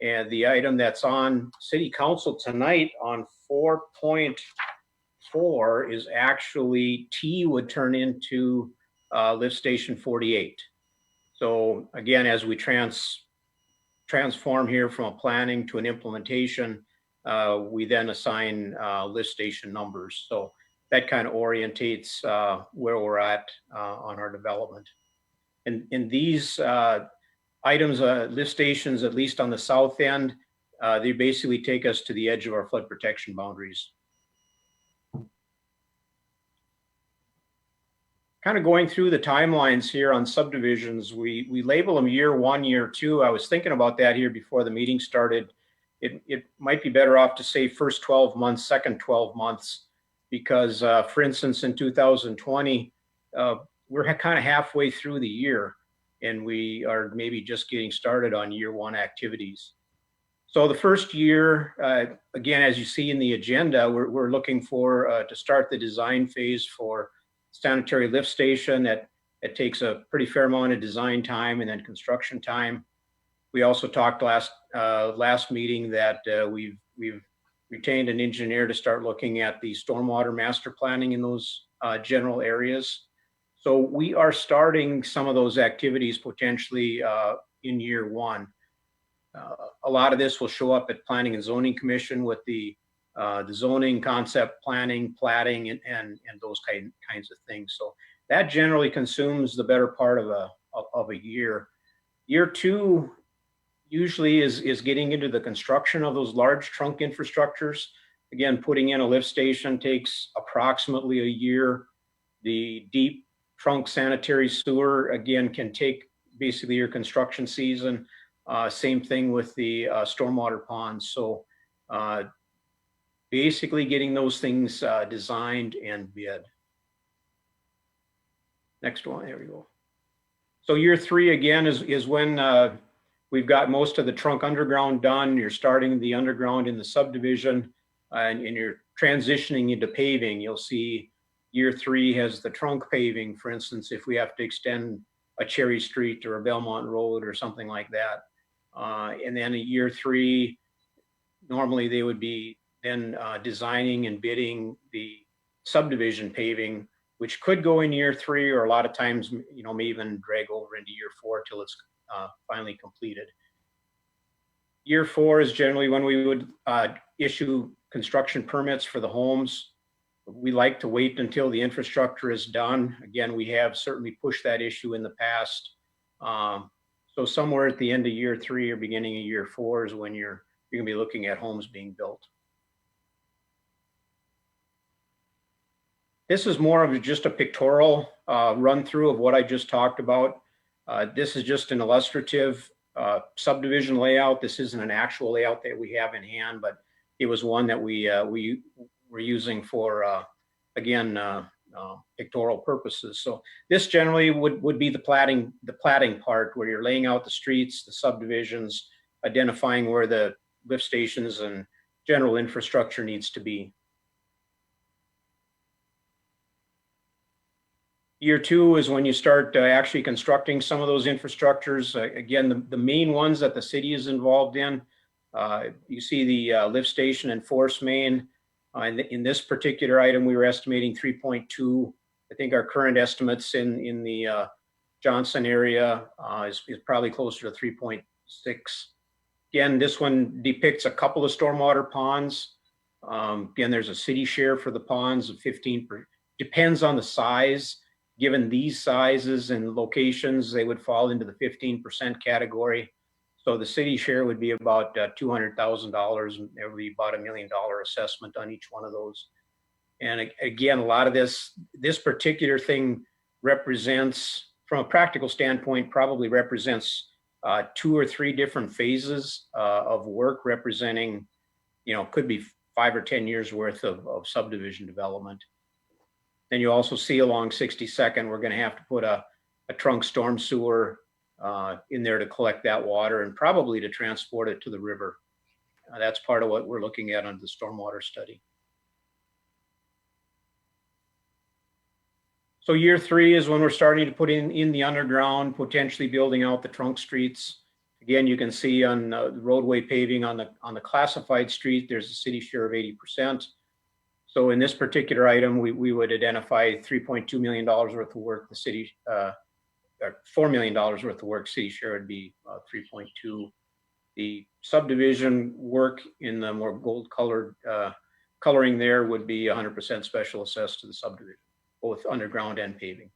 And the item that's on City Council tonight on 4.4 is actually T would turn into lift station 48. So again, as we transform here from a planning to an implementation, we then assign lift station numbers. So that kind of orientates where we're at on our development. And these items, lift stations, at least on the south end, they basically take us to the edge of our flood protection boundaries. Kind of going through the timelines here on subdivisions, we label them year 1, year 2. I was thinking about that here before the meeting started. It might be better off to say first 12 months, second 12 months, because for instance, in 2020, we're kind of halfway through the year and we are maybe just getting started on year 1 activities. So the first year, again, as you see in the agenda, we're looking for to start the design phase for sanitary lift station. That takes a pretty fair amount of design time and then construction time. We also talked last meeting that we've retained an engineer to start looking at the stormwater master planning in those general areas. So we are starting some of those activities potentially in year 1. A lot of this will show up at Planning and Zoning Commission with the zoning concept planning, platting, and those kinds of things. So that generally consumes the better part of a year. Year 2 usually is getting into the construction of those large trunk infrastructures. Again, putting in a lift station takes approximately a year. The deep trunk sanitary sewer, again, can take basically your construction season. Same thing with the stormwater ponds. So basically getting those things designed and bid. Next one, there we go. So year 3 again is when we've got most of the trunk underground done. You're starting the underground in the subdivision and you're transitioning into paving. You'll see year 3 has the trunk paving. For instance, if we have to extend a Cherry Street or a Belmont Road or something like that. And then a year 3, normally they would be then designing and bidding the subdivision paving, which could go in year 3, or a lot of times, may even drag over into year 4 till it's finally completed. Year 4 is generally when we would issue construction permits for the homes. We like to wait until the infrastructure is done. Again, we have certainly pushed that issue in the past. So somewhere at the end of year 3 or beginning of year 4 is when you're gonna be looking at homes being built. This is more of just a pictorial run through of what I just talked about. This is just an illustrative subdivision layout. This isn't an actual layout that we have in hand, but it was one that we were using for, again, pictorial purposes. So this generally would be the platting part, where you're laying out the streets, the subdivisions, identifying where the lift stations and general infrastructure needs to be. Year 2 is when you start actually constructing some of those infrastructures. Again, the main ones that the city is involved in. You see the lift station and force main. In this particular item, we were estimating 3.2. I think our current estimates in the Johnson area is probably closer to 3.6. Again, this one depicts a couple of stormwater ponds. Again, there's a city share for the ponds of 15%. Depends on the size. Given these sizes and locations, they would fall into the 15% category. So the city share would be about $200,000, and there would be about $1 million assessment on each one of those. And again, a lot of this particular thing represents, from a practical standpoint, probably represents 2 or 3 different phases of work, representing, could be 5 or 10 years worth of subdivision development. Then you also see along 62nd, we're going to have to put a trunk storm sewer in there to collect that water and probably to transport it to the river. That's part of what we're looking at under the stormwater study. So year 3 is when we're starting to put in the underground, potentially building out the trunk streets. Again, you can see on the roadway paving on the classified street, there's a city share of 80%. So in this particular item, we would identify $3.2 million worth of work. The city, $4 million worth of work, city share would be 3.2. The subdivision work in the more gold colored coloring there would be 100% special assessed to the subdivision, both underground and paving.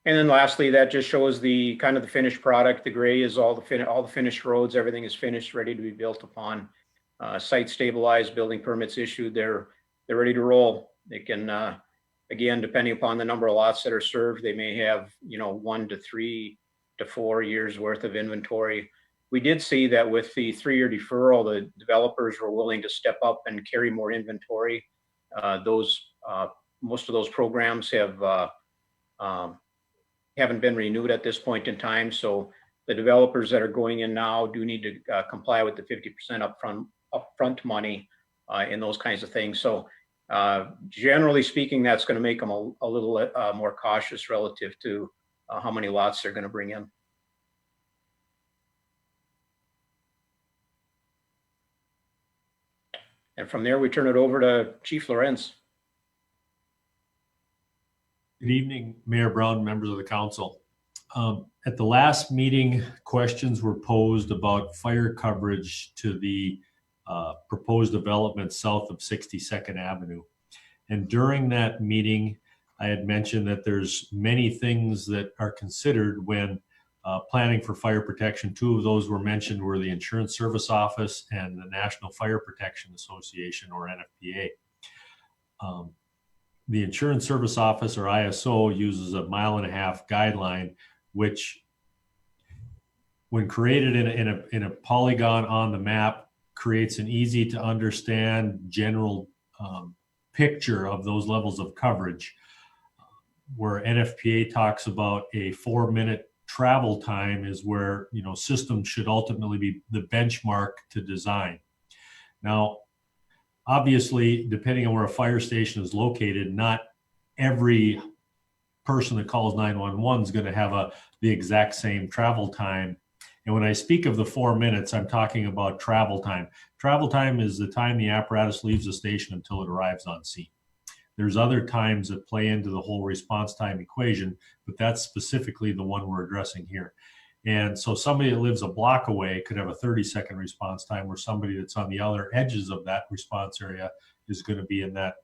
And then lastly, that just shows the kind of the finished product. The gray is all the finished roads. Everything is finished, ready to be built upon. Site stabilized, building permits issued. They're ready to roll. They can, again, depending upon the number of lots that are served, they may have 1 to 3 to 4 years worth of inventory. We did see that with the 3-year deferral, the developers were willing to step up and carry more inventory. Most of those programs haven't been renewed at this point in time. So the developers that are going in now do need to comply with the 50% upfront money and those kinds of things. So generally speaking, that's going to make them a little more cautious relative to how many lots they're going to bring in. And from there, we turn it over to Chief Lorenz. Good evening, Mayor Brown, members of the council. At the last meeting, questions were posed about fire coverage to the proposed development south of 62nd Avenue. And during that meeting, I had mentioned that there's many things that are considered when planning for fire protection. 2 of those were mentioned were the Insurance Service Office and the National Fire Protection Association, or NFPA. The Insurance Service Office, or ISO, uses a 1.5 mile guideline, which, when created in a polygon on the map, creates an easy to understand general picture of those levels of coverage. Where NFPA talks about a 4-minute travel time is where systems should ultimately be the benchmark to design. Now, obviously, depending on where a fire station is located, not every person that calls 911 is going to have the exact same travel time. And when I speak of the 4 minutes, I'm talking about travel time. Travel time is the time the apparatus leaves the station until it arrives on scene. There's other times that play into the whole response time equation, but that's specifically the one we're addressing here. And so somebody that lives a block away could have a 30-second response time, where somebody that's on the other edges of that response area is going to be in that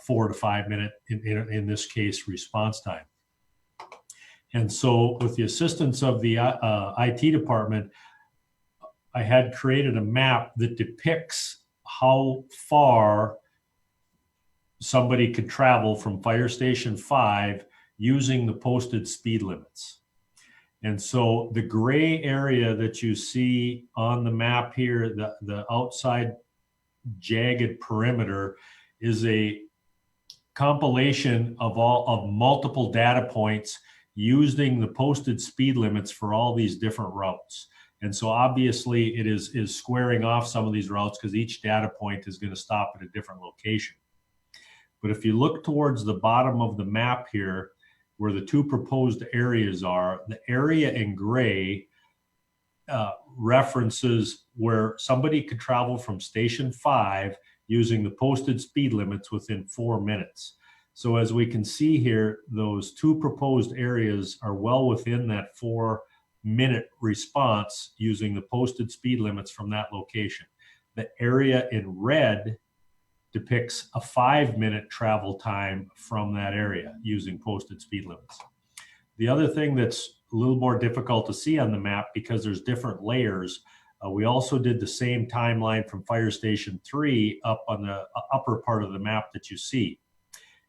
4 to 5 minute, in this case, response time. And so with the assistance of the IT department, I had created a map that depicts how far somebody could travel from Fire Station 5 using the posted speed limits. And so the gray area that you see on the map here, the outside jagged perimeter, is a compilation of multiple data points using the posted speed limits for all these different routes. And so obviously it is squaring off some of these routes because each data point is going to stop at a different location. But if you look towards the bottom of the map here, where the two proposed areas are, the area in gray references where somebody could travel from Station 5 using the posted speed limits within 4 minutes. So as we can see here, those two proposed areas are well within that 4-minute response using the posted speed limits from that location. The area in red depicts a 5-minute travel time from that area using posted speed limits. The other thing that's a little more difficult to see on the map because there's different layers, we also did the same timeline from Fire Station 3 up on the upper part of the map that you see.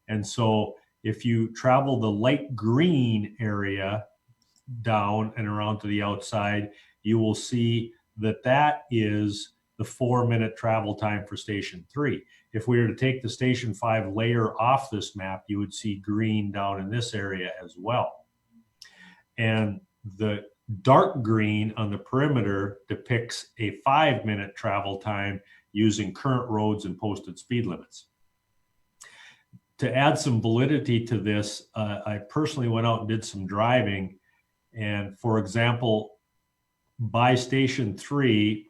And so if you travel the light green area down and around to the outside, you will see that that is the 4-minute travel time for Station 3. If we were to take the Station 5 layer off this map, you would see green down in this area as well. And the dark green on the perimeter depicts a 5-minute travel time using current roads and posted speed limits. To add some validity to this, I personally went out and did some driving. And for example, by Station 3,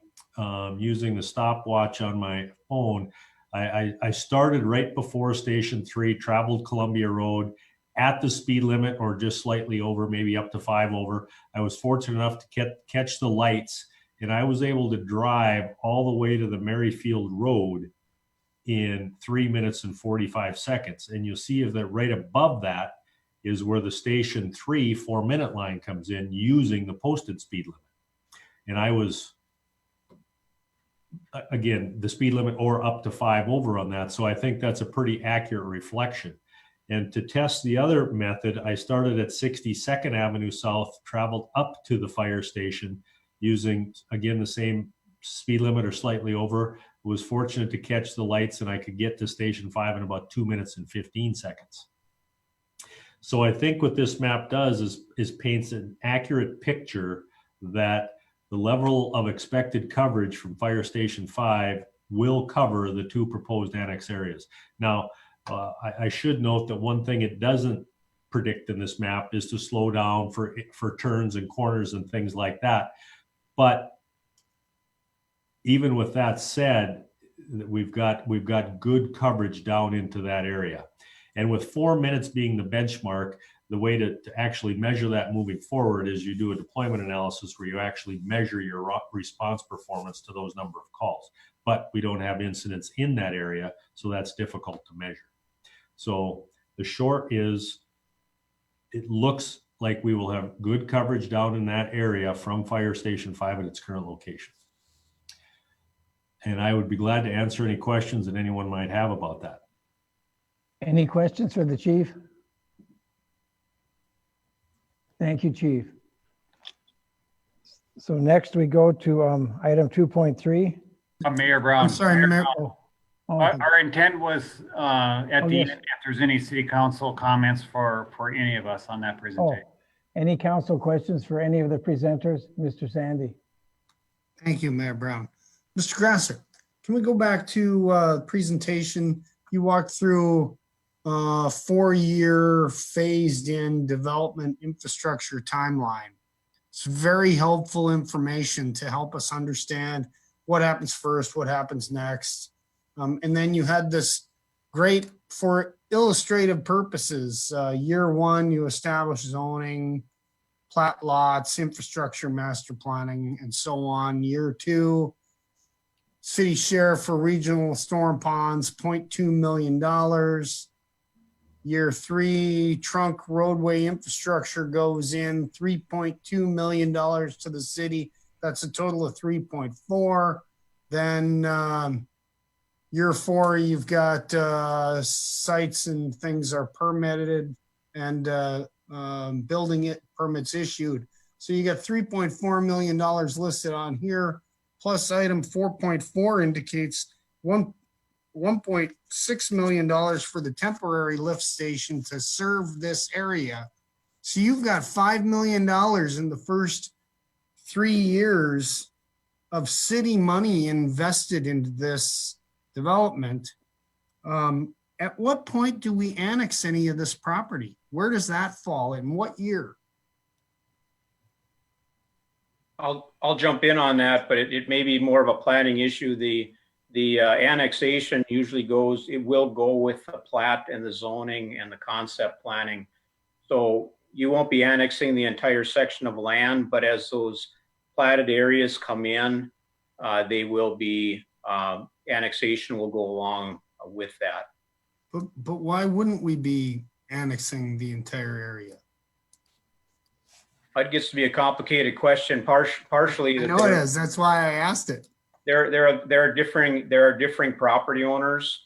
using the stopwatch on my phone, I started right before Station 3, traveled Columbia Road at the speed limit or just slightly over, maybe up to 5 over. I was fortunate enough to catch the lights, and I was able to drive all the way to the Merrifield Road in 3 minutes and 45 seconds. And you'll see that right above that is where the Station 3 4-minute line comes in using the posted speed limit. And I was, again, the speed limit or up to 5 over on that. So I think that's a pretty accurate reflection. And to test the other method, I started at 62nd Avenue South, traveled up to the fire station using, again, the same speed limit or slightly over. Was fortunate to catch the lights, and I could get to Station 5 in about 2 minutes and 15 seconds. So I think what this map does is paints an accurate picture that the level of expected coverage from Fire Station 5 will cover the two proposed annex areas. Now, I should note that one thing it doesn't predict in this map is to slow down for turns and corners and things like that. But even with that said, we've got good coverage down into that area. And with 4 minutes being the benchmark, the way to actually measure that moving forward is you do a deployment analysis where you actually measure your response performance to those number of calls. But we don't have incidents in that area, so that's difficult to measure. So the short is, it looks like we will have good coverage down in that area from Fire Station 5 at its current location. And I would be glad to answer any questions that anyone might have about that. Any questions for the chief? Thank you, Chief. So next we go to item 2.3. Mayor Brown. I'm sorry, Mayor. Our intent was at the yes. end, if there's any city council comments for any of us on that presentation. Any council questions for any of the presenters? Mr. Sandy. Thank you, Mayor Brown. Mr. Grasser, can we go back to presentation? You walked through 4-year phased-in development infrastructure timeline. It's very helpful information to help us understand what happens first, what happens next. And then you had this great, for illustrative purposes, year 1, you establish zoning, plat lots, infrastructure, master planning, and so on. Year 2, city share for regional storm ponds, $0.2 million. Year 3, trunk roadway infrastructure goes in, $3.2 million to the city. That's a total of 3.4. Then year 4, you've got sites and things are permitted and building it permits issued. So you got $3.4 million listed on here, plus item 4.4 indicates $1.6 million for the temporary lift station to serve this area. So you've got $5 million in the first 3 years of city money invested into this development. At what point do we annex any of this property? Where does that fall? In what year? I'll jump in on that, but it may be more of a planning issue. The annexation usually will go with the plat and the zoning and the concept planning. So you won't be annexing the entire section of land, but as those platted areas come in, they will be, annexation will go along with that. But why wouldn't we be annexing the entire area? It gets to be a complicated question. Partially, I know it is. That's why I asked it. There are differing property owners,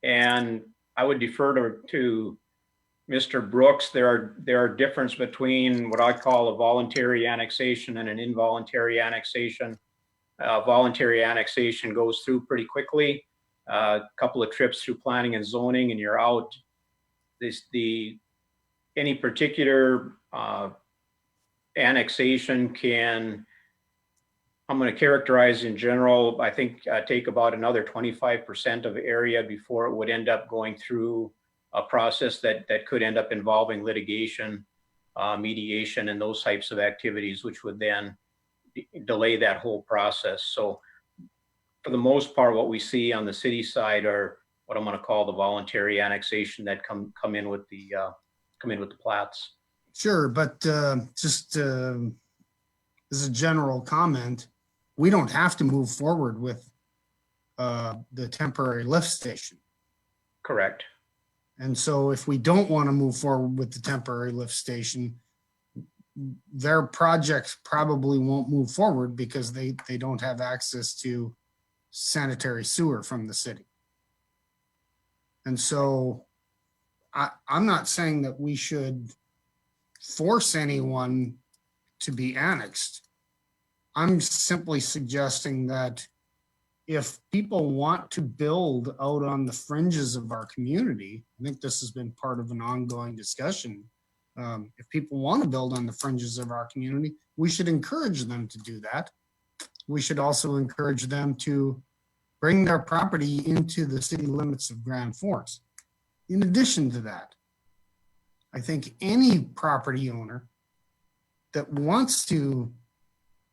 and I would defer to Mr. Brooks. There are difference between what I call a voluntary annexation and an involuntary annexation. Voluntary annexation goes through pretty quickly. A couple of trips through planning and zoning, and you're out. Any particular annexation can, I'm going to characterize in general, I think take about another 25% of area before it would end up going through a process that could end up involving litigation, mediation, and those types of activities, which would then delay that whole process. So for the most part, what we see on the city side are what I'm going to call the voluntary annexation that come in with the plats. Sure, but just as a general comment, we don't have to move forward with the temporary lift station. Correct. And so if we don't want to move forward with the temporary lift station, their projects probably won't move forward because they don't have access to sanitary sewer from the city. And so I'm not saying that we should force anyone to be annexed. I'm simply suggesting that if people want to build out on the fringes of our community, I think this has been part of an ongoing discussion. If people want to build on the fringes of our community, we should encourage them to do that. We should also encourage them to bring their property into the city limits of Grand Forks. In addition to that, I think any property owner that wants to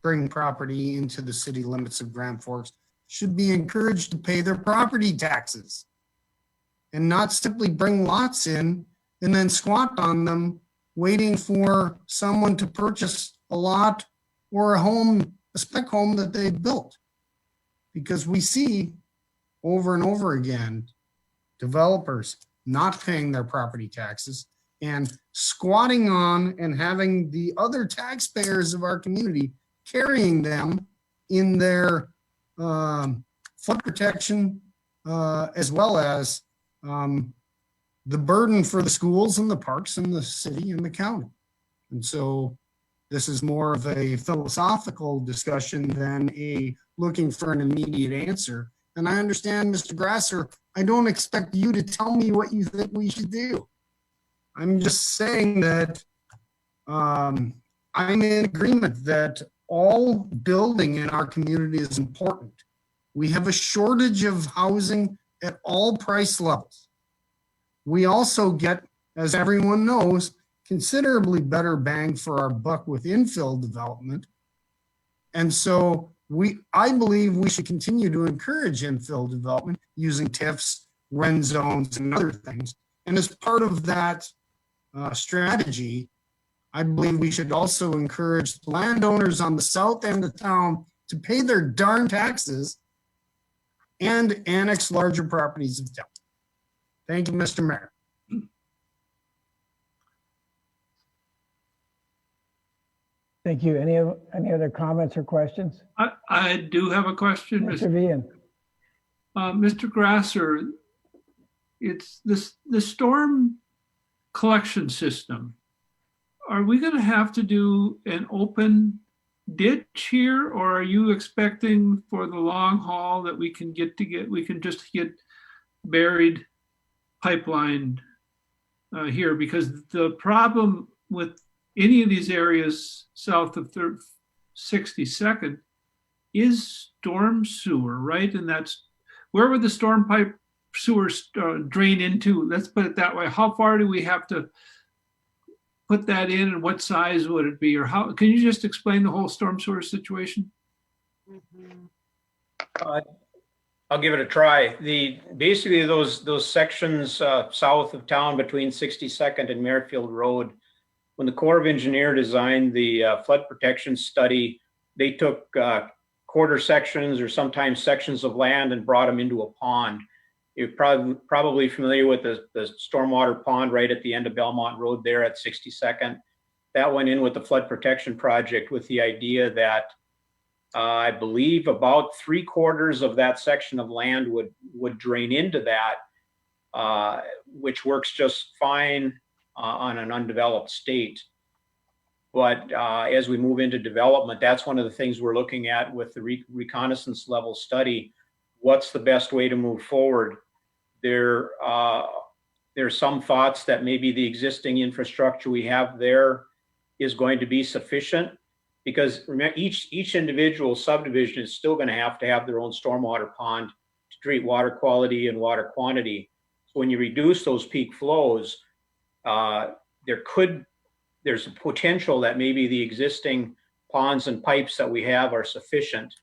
bring property into the city limits of Grand Forks should be encouraged to pay their property taxes and not simply bring lots in and then squat on them, waiting for someone to purchase a lot or a home, a spec home that they built. Because we see over and over again, developers not paying their property taxes and squatting on and having the other taxpayers of our community carrying them in their flood protection, as well as the burden for the schools and the parks and the city and the county. And so this is more of a philosophical discussion than a looking for an immediate answer. And I understand, Mr. Grasser, I don't expect you to tell me what you think we should do. I'm just saying that I'm in agreement that all building in our community is important. We have a shortage of housing at all price levels. We also get, as everyone knows, considerably better bang for our buck with infill development. And so I believe we should continue to encourage infill development using TIFs, rent zones, and other things. And as part of that strategy, I believe we should also encourage landowners on the south end of town to pay their darn taxes and annex larger properties of town. Thank you, Mr. Mayor. Thank you. Any other comments or questions? I do have a question, Mr. Vian. Mr. Grasser. It's the storm collection system. are we going to have to do an open ditch here, or are you expecting for the long haul that we can just get buried pipeline here? Because the problem with any of these areas south of 62nd is storm sewer, right? And that's where would the storm pipe sewer drain into? Let's put it that way. How far do we have to put that in, and what size would it be? Or how, can you just explain the whole storm sewer situation? I'll give it a try. Basically those sections south of town between 62nd and Merrifield Road, when the Corps of Engineers designed the flood protection study, they took quarter sections or sometimes sections of land and brought them into a pond. You're probably familiar with the stormwater pond right at the end of Belmont Road there at 62nd. That went in with the flood protection project with the idea that I believe about 3/4 of that section of land would drain into that, which works just fine on an undeveloped state. But as we move into development, that's one of the things we're looking at with the reconnaissance level study. What's the best way to move forward? There's some thoughts that maybe the existing infrastructure we have there is going to be sufficient, because remember, each individual subdivision is still going to have their own stormwater pond to treat water quality and water quantity. So when you reduce those peak flows, there's a potential that maybe the existing ponds and pipes that we have are sufficient.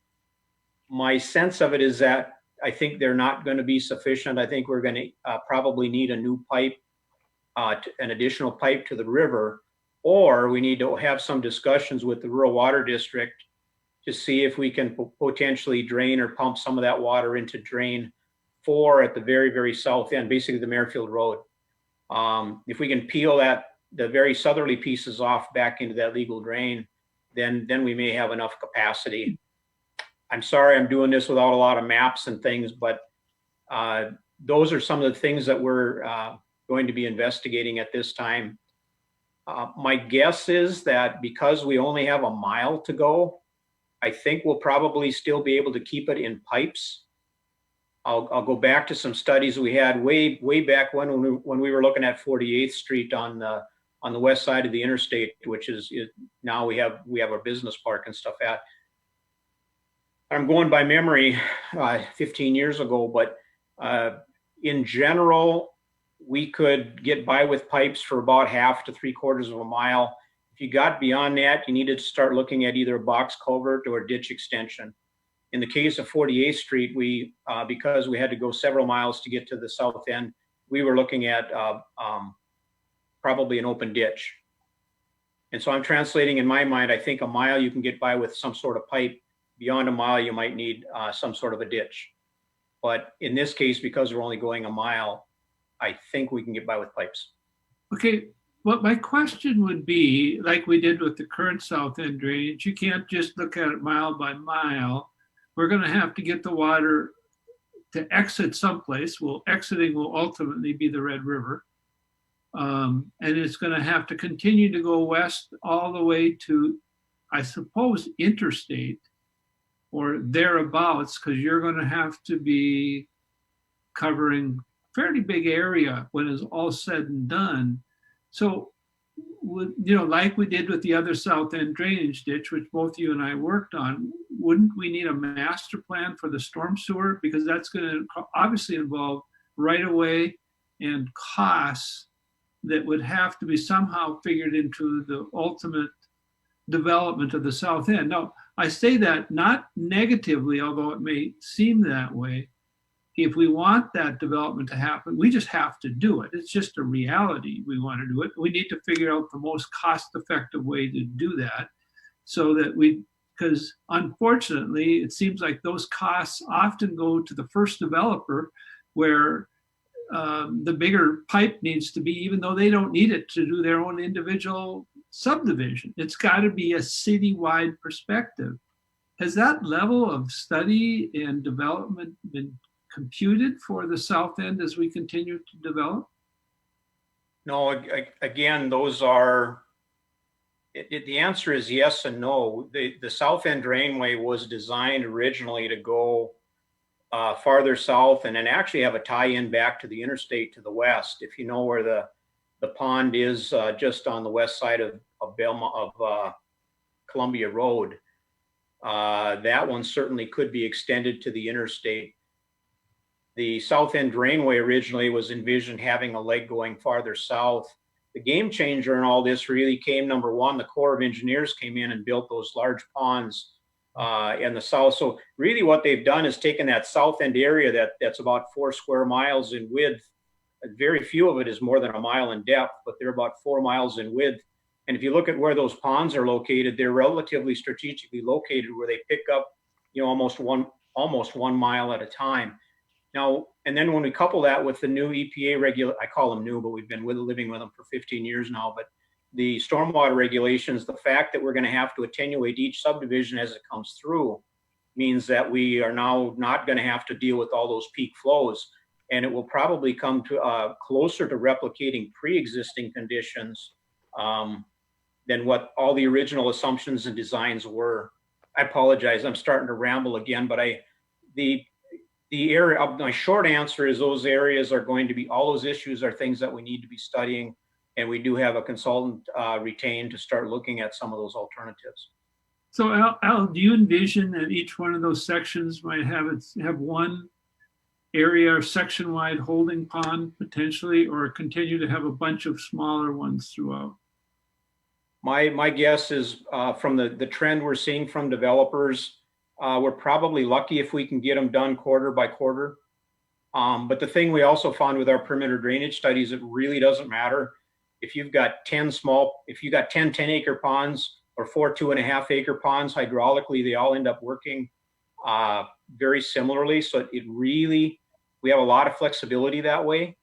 My sense of it is that I think they're not going to be sufficient. I think we're going to probably need a new pipe, an additional pipe to the river, or we need to have some discussions with the rural water district to see if we can potentially drain or pump some of that water into drain 4 at the very, very south end, basically the Merrifield Road. If we can peel the very southerly pieces off back into that legal drain, then we may have enough capacity. I'm sorry I'm doing this without a lot of maps and things, but those are some of the things that we're going to be investigating at this time. My guess is that because we only have a mile to go, I think we'll probably still be able to keep it in pipes. I'll go back to some studies we had way back when we were looking at 48th Street on the west side of the interstate, which is now we have our business park and stuff at. I'm going by memory, 15 years ago, but in general, we could get by with pipes for about 1/2 to 3/4 of a mile. If you got beyond that, you needed to start looking at either a box culvert or a ditch extension. In the case of 48th Street, because we had to go several miles to get to the south end, we were looking at probably an open ditch. And so I'm translating in my mind, I think a mile you can get by with some sort of pipe. Beyond a mile, you might need some sort of a ditch. But in this case, because we're only going a mile, I think we can get by with pipes. Okay, what my question would be, like we did with the current south end drainage, you can't just look at it mile by mile. We're going to have to get the water to exit someplace. Exiting will ultimately be the Red River. And it's going to have to continue to go west all the way to, I suppose, interstate or thereabouts, because you're going to have to be covering fairly big area when it's all said and done. So, like we did with the other south end drainage ditch, which both you and I worked on, wouldn't we need a master plan for the storm sewer? Because that's going to obviously involve right of way and costs that would have to be somehow figured into the ultimate development of the south end. Now, I say that not negatively, although it may seem that way. If we want that development to happen, we just have to do it. It's just a reality. We want to do it. We need to figure out the most cost-effective way to do that, so that because unfortunately, it seems like those costs often go to the first developer, where the bigger pipe needs to be, even though they don't need it to do their own individual subdivision. It's got to be a citywide perspective. Has that level of study and development been computed for the south end as we continue to develop? No, again, those are The answer is yes and no. The south end drainway was designed originally to go farther south and then actually have a tie-in back to the interstate to the west. If you know where the pond is, just on the west side of Columbia Road, that one certainly could be extended to the interstate. The south end drainway originally was envisioned having a leg going farther south. The game changer in all this really came, number one, the Corps of Engineers came in and built those large ponds in the south. So really what they've done is taken that south end area that's about 4 square miles in width. Very few of it is more than a mile in depth, but they're about 4 miles in width. And if you look at where those ponds are located, they're relatively strategically located where they pick up, almost one mile at a time. Now, and then when we couple that with the new EPA I call them new, but we've been living with them for 15 years now, but the stormwater regulations, the fact that we're going to have to attenuate each subdivision as it comes through means that we are now not going to have to deal with all those peak flows. And it will probably come to closer to replicating pre-existing conditions than what all the original assumptions and designs were. I apologize, I'm starting to ramble again, but the area, my short answer is those areas are going to be, all those issues are things that we need to be studying. And we do have a consultant retained to start looking at some of those alternatives. So Al, do you envision that each one of those sections might have one area or section-wide holding pond potentially, or continue to have a bunch of smaller ones throughout? My guess is from the trend we're seeing from developers, we're probably lucky if we can get them done quarter by quarter. But the thing we also found with our perimeter drainage studies, it really doesn't matter if you've got 10 10-acre ponds or 4 2.5-acre ponds. Hydraulically, they all end up working very similarly. So we have a lot of flexibility that way.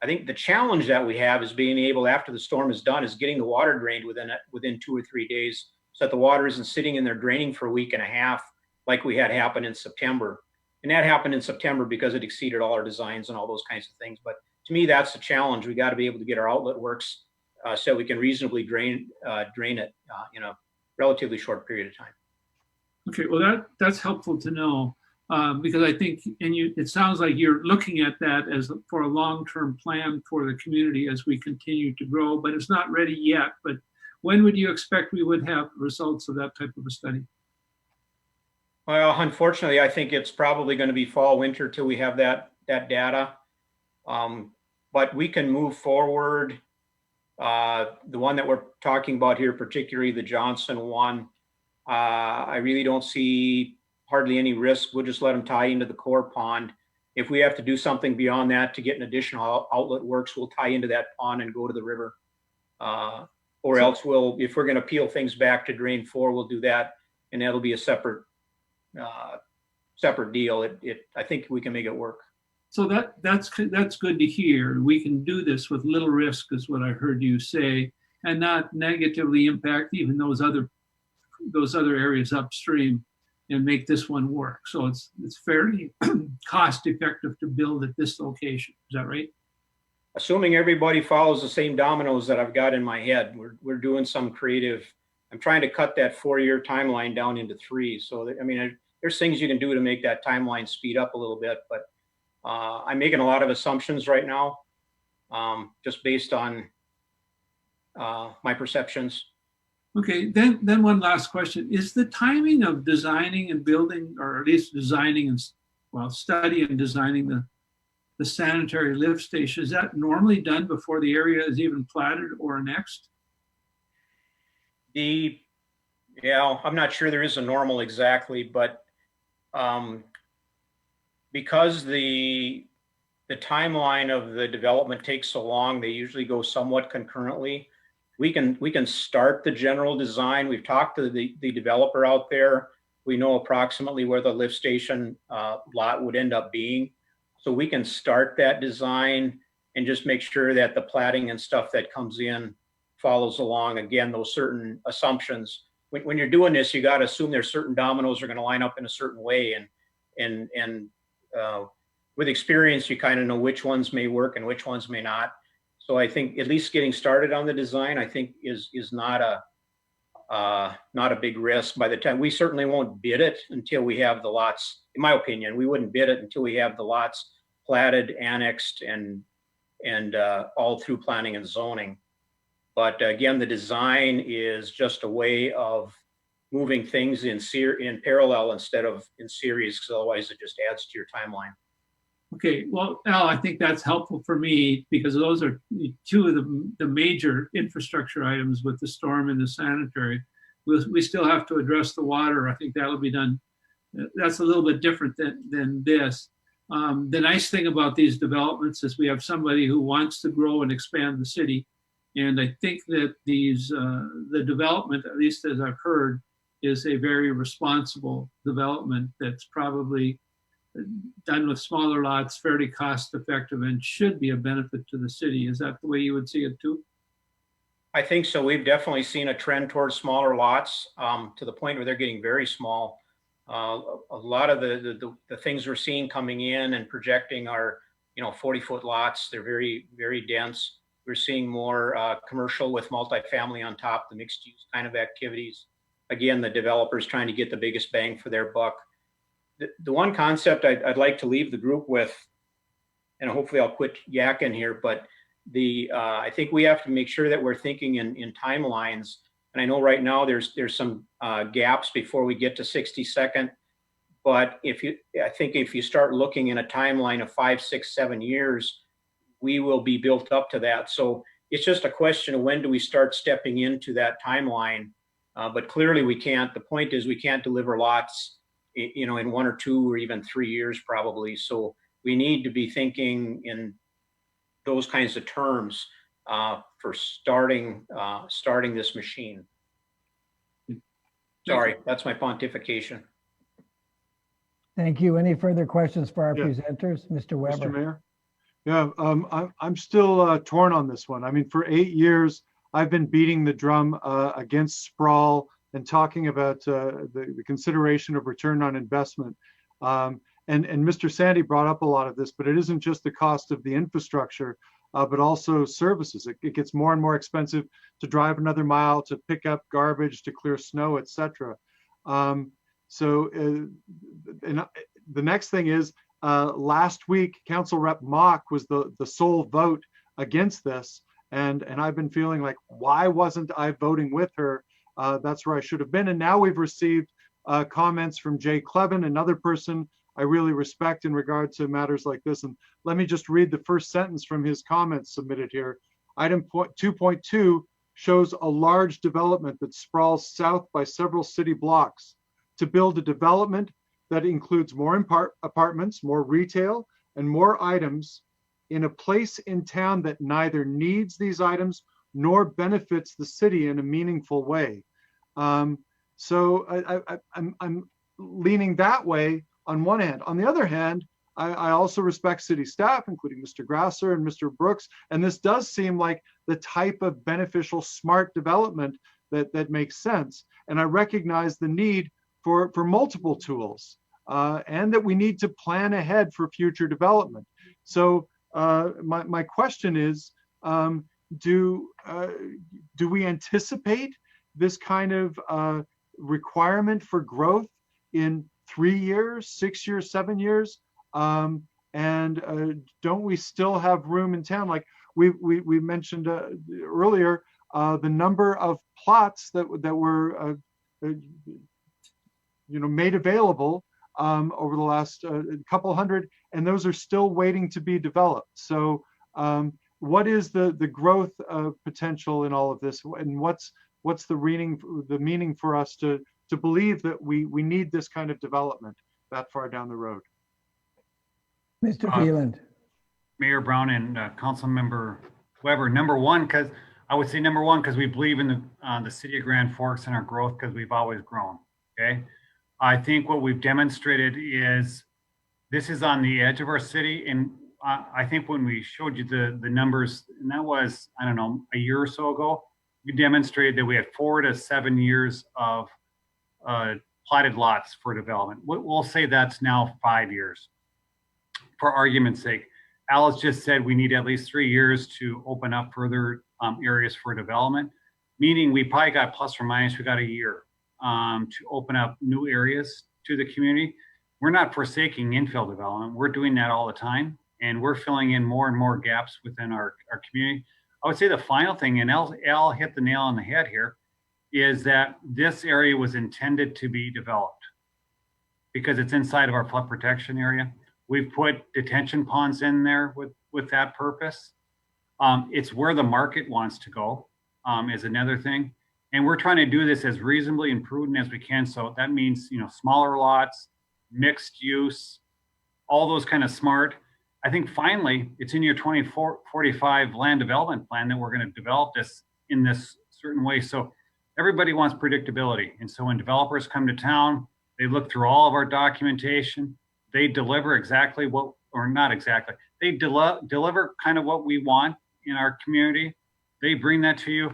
I think the challenge that we have is being able, after the storm is done, is getting the water drained within 2 or 3 days, so that the water isn't sitting in there draining for a week and a half like we had happen in September. And that happened in September because it exceeded all our designs and all those kinds of things. But to me, that's the challenge. We got to be able to get our outlet works so we can reasonably drain it in a relatively short period of time. Okay, well that's helpful to know because I think, it sounds like you're looking at that as for a long-term plan for the community as we continue to grow, but it's not ready yet. But when would you expect we would have results of that type of a study? Well, unfortunately, I think it's probably going to be fall, winter till we have that data. But we can move forward. The one that we're talking about here, particularly the Johnson one, I really don't see hardly any risk. We'll just let them tie into the core pond. If we have to do something beyond that to get an additional outlet works, we'll tie into that pond and go to the river. Or else if we're going to peel things back to drain 4, we'll do that. And that'll be a separate deal. I think we can make it work. So that's good to hear. We can do this with little risk, is what I heard you say, and not negatively impact even those other areas upstream, and make this one work. So it's fairly cost effective to build at this location. Is that right? Assuming everybody follows the same dominoes that I've got in my head, we're doing some creative. I'm trying to cut that 4-year timeline down into 3. So I mean, there's things you can do to make that timeline speed up a little bit, but I'm making a lot of assumptions right now, just based on my perceptions. Okay, then one last question. Is the timing of designing and building, or at least designing and, study and designing the sanitary lift station, is that normally done before the area is even platted or annexed? I'm not sure there is a normal exactly, but because the timeline of the development takes so long, they usually go somewhat concurrently. We can start the general design. We've talked to the developer out there. We know approximately where the lift station lot would end up being. So we can start that design and just make sure that the platting and stuff that comes in follows along. Again, those certain assumptions. When you're doing this, you got to assume there's certain dominoes are going to line up in a certain way. And with experience, you kind of know which ones may work and which ones may not. So I think at least getting started on the design, I think is not not a big risk. By the time, we certainly won't bid it until we have the lots, in my opinion, we wouldn't bid it until we have the lots platted, annexed, and all through planning and zoning. But again, the design is just a way of moving things in parallel instead of in series, because otherwise it just adds to your timeline. Okay, well, Al, I think that's helpful for me because those are two of the major infrastructure items with the storm and the sanitary. We still have to address the water. I think that'll be done. That's a little bit different than this. The nice thing about these developments is we have somebody who wants to grow and expand the city. And I think that the development, at least as I've heard, is a very responsible development that's probably done with smaller lots, fairly cost effective, and should be a benefit to the city. Is that the way you would see it too? I think so. We've definitely seen a trend towards smaller lots to the point where they're getting very small. A lot of the things we're seeing coming in and projecting are, 40-foot lots. They're very, very dense. We're seeing more commercial with multifamily on top, the mixed use kind of activities. Again, the developers trying to get the biggest bang for their buck. The one concept I'd like to leave the group with, and hopefully I'll quit yakking here, but I think we have to make sure that we're thinking in timelines. And I know right now there's some gaps before we get to 62nd, but I think if you start looking in a timeline of 5, 6, 7 years, we will be built up to that. So it's just a question of when do we start stepping into that timeline? But clearly we can't. The point is we can't deliver lots in 1 or 2 or even 3 years probably. So we need to be thinking in those kinds of terms for starting this machine. Sorry, that's my pontification. Thank you. Any further questions for our Yeah. presenters? Mr. Weber. Mr. Mayor? Yeah, I'm still torn on this one. I mean, for 8 years, I've been beating the drum against sprawl and talking about the consideration of return on investment. And Mr. Sandy brought up a lot of this, but it isn't just the cost of the infrastructure, but also services. It gets more and more expensive to drive another mile, to pick up garbage, to clear snow, etc. So the next thing is, last week, Council Rep Mock was the sole vote against this. And I've been feeling like, why wasn't I voting with her? That's where I should have been. And now we've received comments from Jay Clevin, another person I really respect in regard to matters like this. And let me just read the first sentence from his comments submitted here. Item 2.2 shows a large development that sprawls south by several city blocks. To build a development that includes more apartments, more retail, and more items in a place in town that neither needs these items nor benefits the city in a meaningful way. So I'm leaning that way on one hand. On the other hand, I also respect city staff, including Mr. Grasser and Mr. Brooks, and this does seem like the type of beneficial, smart development that makes sense. And I recognize the need for multiple tools and that we need to plan ahead for future development. So my question is, do we anticipate this kind of requirement for growth in 3 years, 6 years, 7 years? And don't we still have room in town? Like we mentioned earlier, the number of plots that were made available over the last couple hundred, and those are still waiting to be developed. So what is the growth potential in all of this, and what's the meaning for us to believe that we need this kind of development that far down the road? Mr. Veland. Mayor Brown and Council Member Weber, number one, because we believe in the city of Grand Forks and our growth because we've always grown. Okay, I think what we've demonstrated is this is on the edge of our city, and I think when we showed you the numbers, and that was, I don't know, a year or so ago, we demonstrated that we had 4 to 7 years of platted lots for development. We'll say that's now 5 years. For argument's sake, Alice just said we need at least 3 years to open up further areas for development. meaning we probably got plus or minus, we got a year to open up new areas to the community. We're not forsaking infill development. We're doing that all the time, and we're filling in more and more gaps within our community. I would say the final thing, and Al hit the nail on the head here, is that this area was intended to be developed because it's inside of our flood protection area. We've put detention ponds in there with that purpose. It's where the market wants to go, is another thing. And we're trying to do this as reasonably and prudent as we can. So that means, smaller lots, mixed use, all those kind of smart. I think finally it's in your 2045 land development plan that we're going to develop this in this certain way. So everybody wants predictability. And so when developers come to town, they look through all of our documentation, they deliver exactly what, or not exactly, they deliver kind of what we want in our community. They bring that to you.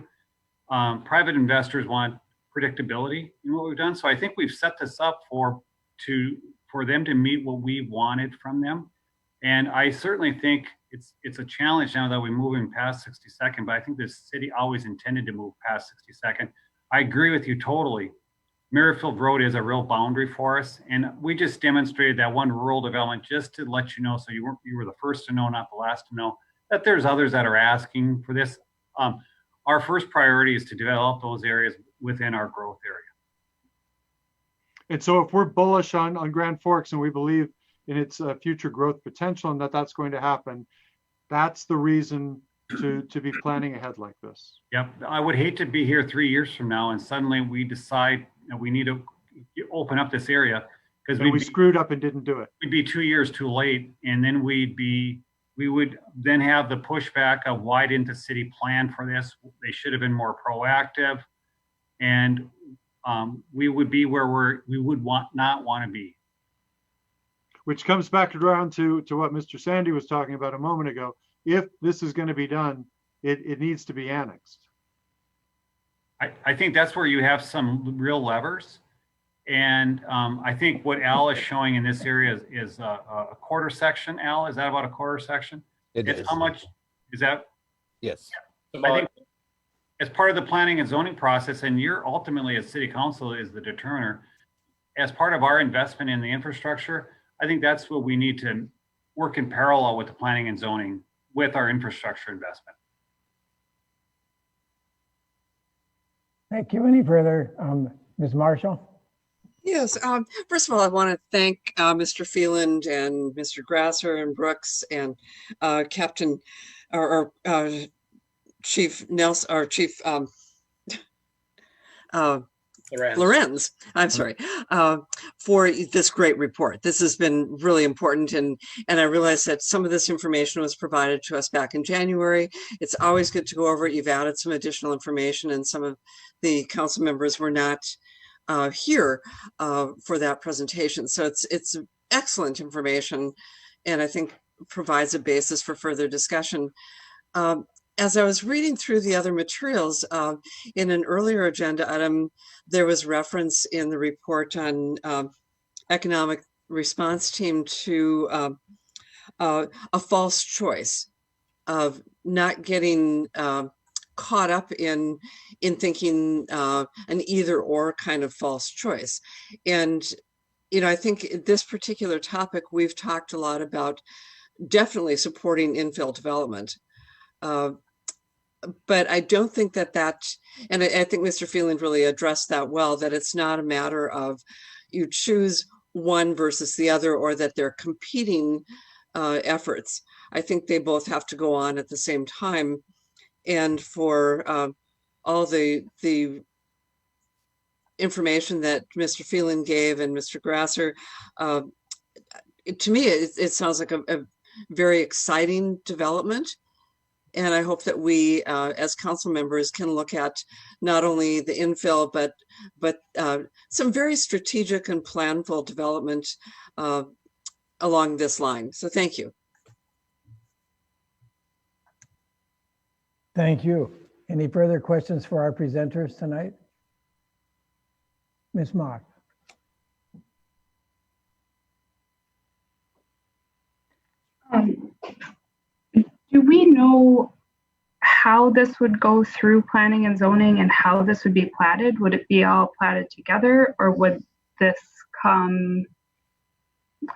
Private investors want predictability in what we've done. So I think we've set this up for them to meet what we wanted from them. And I certainly think it's a challenge now that we're moving past 62nd, but I think the city always intended to move past 62nd. I agree with you totally. Merrifield Road is a real boundary for us. And we just demonstrated that one rural development just to let you know, so you were the first to know, not the last to know, that there's others that are asking for this. Our first priority is to develop those areas within our growth area. And so if we're bullish on Grand Forks and we believe in its future growth potential and that's going to happen, that's the reason to be planning ahead like this. Yep. I would hate to be here 3 years from now and suddenly we decide we need to open up this area because we screwed up and didn't do it. We'd be 2 years too late. And then we would then have the pushback of why didn't the city plan for this? They should have been more proactive. And we would be where we would not want to be. Which comes back around to what Mr. Sandy was talking about a moment ago. If this is going to be done, it needs to be annexed. I think that's where you have some real levers. And I think what Al is showing in this area is a quarter section. Al, is that about a quarter section? It is. How much is that? Yes. I think as part of the planning and zoning process, and you're ultimately as city council is the determiner, as part of our investment in the infrastructure, I think that's what we need to work in parallel with the planning and zoning with our infrastructure investment. Thank you. Any further, Ms. Marshall? Yes. First of all, I want to thank Mr. Phelan and Mr. Grasser and Brooks and Captain or Chief Nelson or Chief Lorenz, I'm sorry, for this great report. This has been really important, and I realize that some of this information was provided to us back in January. It's always good to go over it. You've added some additional information, and some of the council members were not here for that presentation. So it's excellent information, and I think provides a basis for further discussion. As I was reading through the other materials, in an earlier agenda item, there was reference in the report on economic response team to a false choice of not getting caught up in thinking an either or kind of false choice. And, I think this particular topic, we've talked a lot about definitely supporting infill development. But I don't think that and I think Mr. Phelan really addressed that well, that it's not a matter of you choose one versus the other or that they're competing efforts. I think they both have to go on at the same time. And for all the information that Mr. Phelan gave and Mr. Grasser, to me, it sounds like a very exciting development. And I hope that we, as council members, can look at not only the infill, but some very strategic and planful development along this line. So thank you. Thank you. Any further questions for our presenters tonight? Ms. Mock. Do we know how how this would go through planning and zoning and how this would be platted? Would it be all platted together, or would this come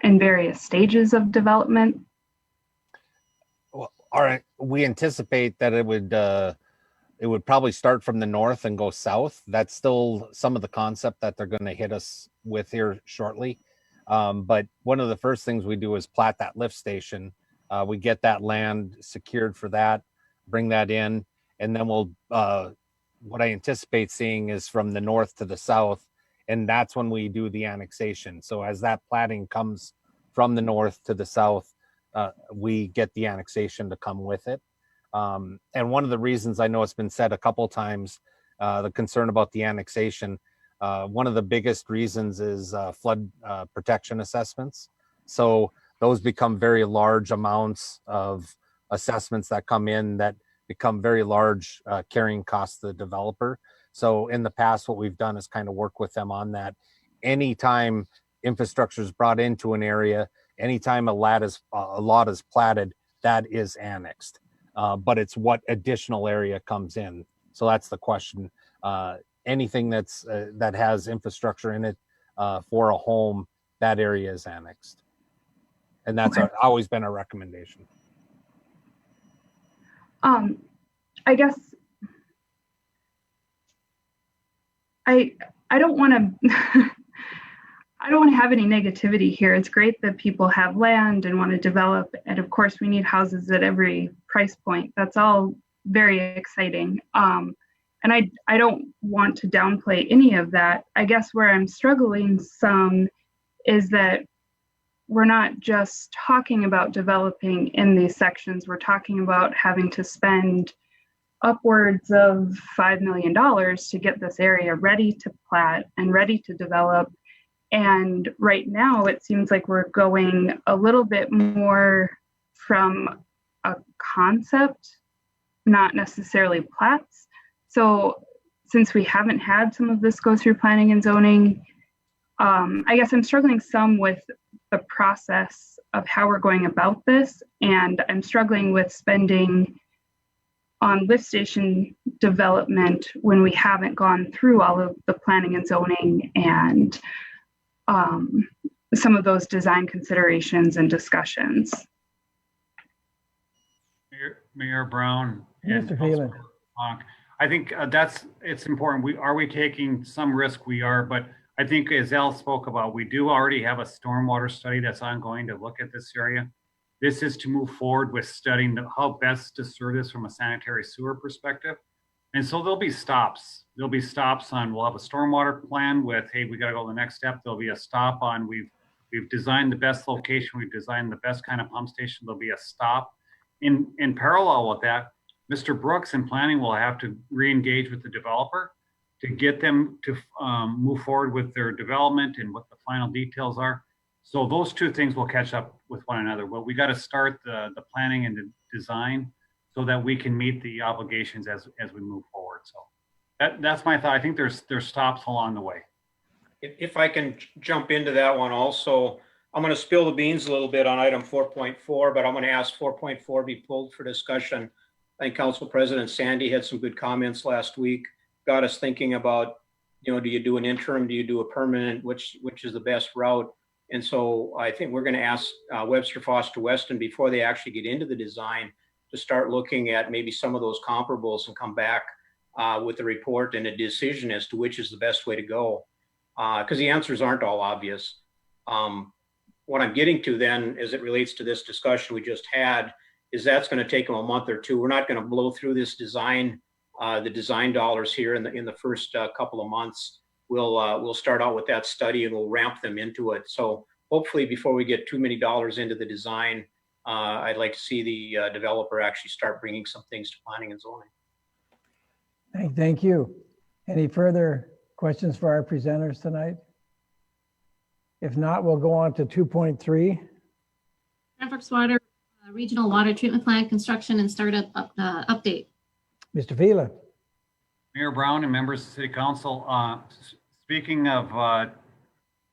in various stages of development? Well, all right. We anticipate that it would probably start from the north and go south. That's still some of the concept that they're going to hit us with here shortly. But one of the first things we do is plat that lift station. We get that land secured for that, bring that in, and then we'll, what I anticipate seeing is from the north to the south, and that's when we do the annexation. So as that platting comes from the north to the south, we get the annexation to come with it. And one of the reasons, I know it's been said a couple of times, the concern about the annexation, one of the biggest reasons is flood protection assessments. So those become very large amounts of assessments that come in that become very large carrying costs to the developer. So in the past, what we've done is kind of work with them on that. Anytime infrastructure is brought into an area, anytime a lot is platted, that is annexed. But it's what additional area comes in. So that's the question. Anything that has infrastructure in it for a home, that area is annexed. And that's always been our recommendation. I guess I don't want to I don't want to have any negativity here. It's great that people have land and want to develop, and of course we need houses at every price point. That's all very exciting. And I don't want to downplay any of that. I guess where I'm struggling some is that we're not just talking about developing in these sections. We're talking about having to spend upwards of $5 million to get this area ready to plat and ready to develop. And right now it seems like we're going a little bit more from a concept, not necessarily plats. So since we haven't had some of this go through planning and zoning, I guess I'm struggling some with the process of how we're going about this. And I'm struggling with spending on lift station development when we haven't gone through all of the planning and zoning and some of those design considerations and discussions. Mayor Brown and Mr. Phelan. I think it's important. Are we taking some risk? We are, but I think as Al spoke about, we do already have a stormwater study that's ongoing to look at this area. This is to move forward with studying how best to serve this from a sanitary sewer perspective. And so there'll be stops. There'll be stops on, we'll have a stormwater plan with, hey, we got to go to the next step. There'll be a stop on, we've designed the best location. We've designed the best kind of pump station. There'll be a stop. In parallel with that, Mr. Brooks in planning will have to re-engage with the developer to get them to move forward with their development and what the final details are. So those two things will catch up with one another. But we got to start the planning and the design so that we can meet the obligations as we move forward. So that's my thought. I think there's stops along the way. If I can jump into that one also, I'm going to spill the beans a little bit on item 4.4, but I'm going to ask 4.4 be pulled for discussion. I think Council President Sandy had some good comments last week, got us thinking about, do you do an interim? Do you do a permanent? Which is the best route? And so I think we're going to ask Webster Foster Weston before they actually get into the design to start looking at maybe some of those comparables and come back with a report and a decision as to which is the best way to go. Because the answers aren't all obvious. What I'm getting to then, as it relates to this discussion we just had, is that's going to take them a month or two. We're not going to blow through this design, the design dollars here in the first couple of months. We'll start out with that study and we'll ramp them into it. So hopefully before we get too many dollars into the design, I'd like to see the developer actually start bringing some things to planning and zoning. Thank you. Any further questions for our presenters tonight? If not, we'll go on to 2.3. Grand Forks Water Regional Water Treatment Plant Construction and Startup Update. Mr. Phelan. Mayor Brown and members of the City Council, speaking of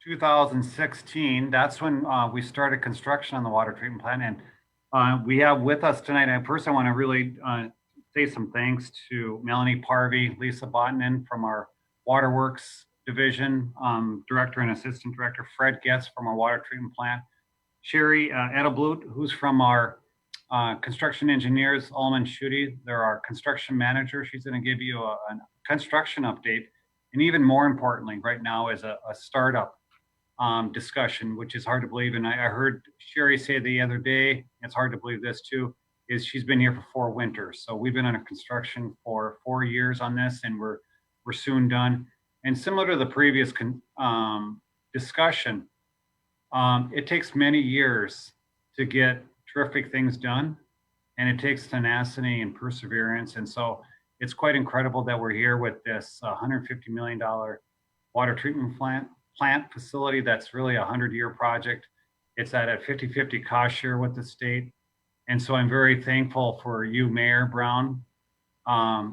2016, that's when we started construction on the water treatment plant. And we have with us tonight, and first I want to really say some thanks to Melanie Parvey, Lisa Botnan from our Waterworks Division, Director and Assistant Director, Fred Getz from our water treatment plant, Sherry Edelblut, who's from our construction engineers, Alman Schutte, they're our construction manager. She's going to give you a construction update. And even more importantly, right now is a startup discussion, which is hard to believe. And I heard Sherry say the other day, it's hard to believe this too, is she's been here for 4 winters. So we've been under construction for 4 years on this, and we're soon done. And similar to the previous discussion, it takes many years to get terrific things done, and it takes tenacity and perseverance. And so it's quite incredible that we're here with this $150 million water treatment plant facility that's really a 100-year project. It's at a 50-50 cost share with the state. And so I'm very thankful for you, Mayor Brown,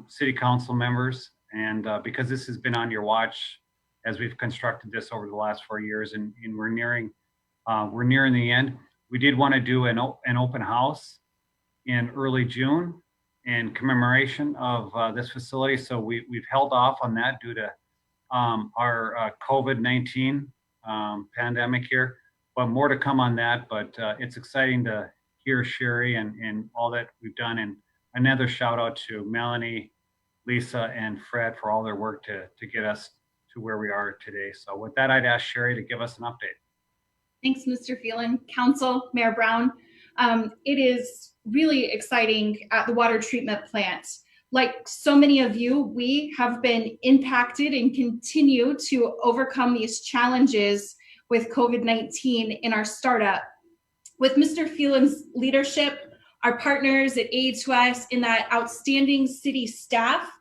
city council members, and because this has been on your watch as we've constructed this over the last 4 years, and we're nearing the end. We did want to do an open house in early June in commemoration of this facility. So we've held off on that due to our COVID-19 pandemic here, but more to come on that. But it's exciting to hear Sherry and all that we've done. And another shout out to Melanie, Lisa, and Fred for all their work to get us to where we are today. So with that, I'd ask Sherry to give us an update. Thanks, Mr. Phelan. Council, Mayor Brown. It is really exciting at the water treatment plant. Like so many of you, we have been impacted and continue to overcome these challenges with COVID-19 in our startup. With Mr. Phelan's leadership, our partners at A2S, and that outstanding city staff,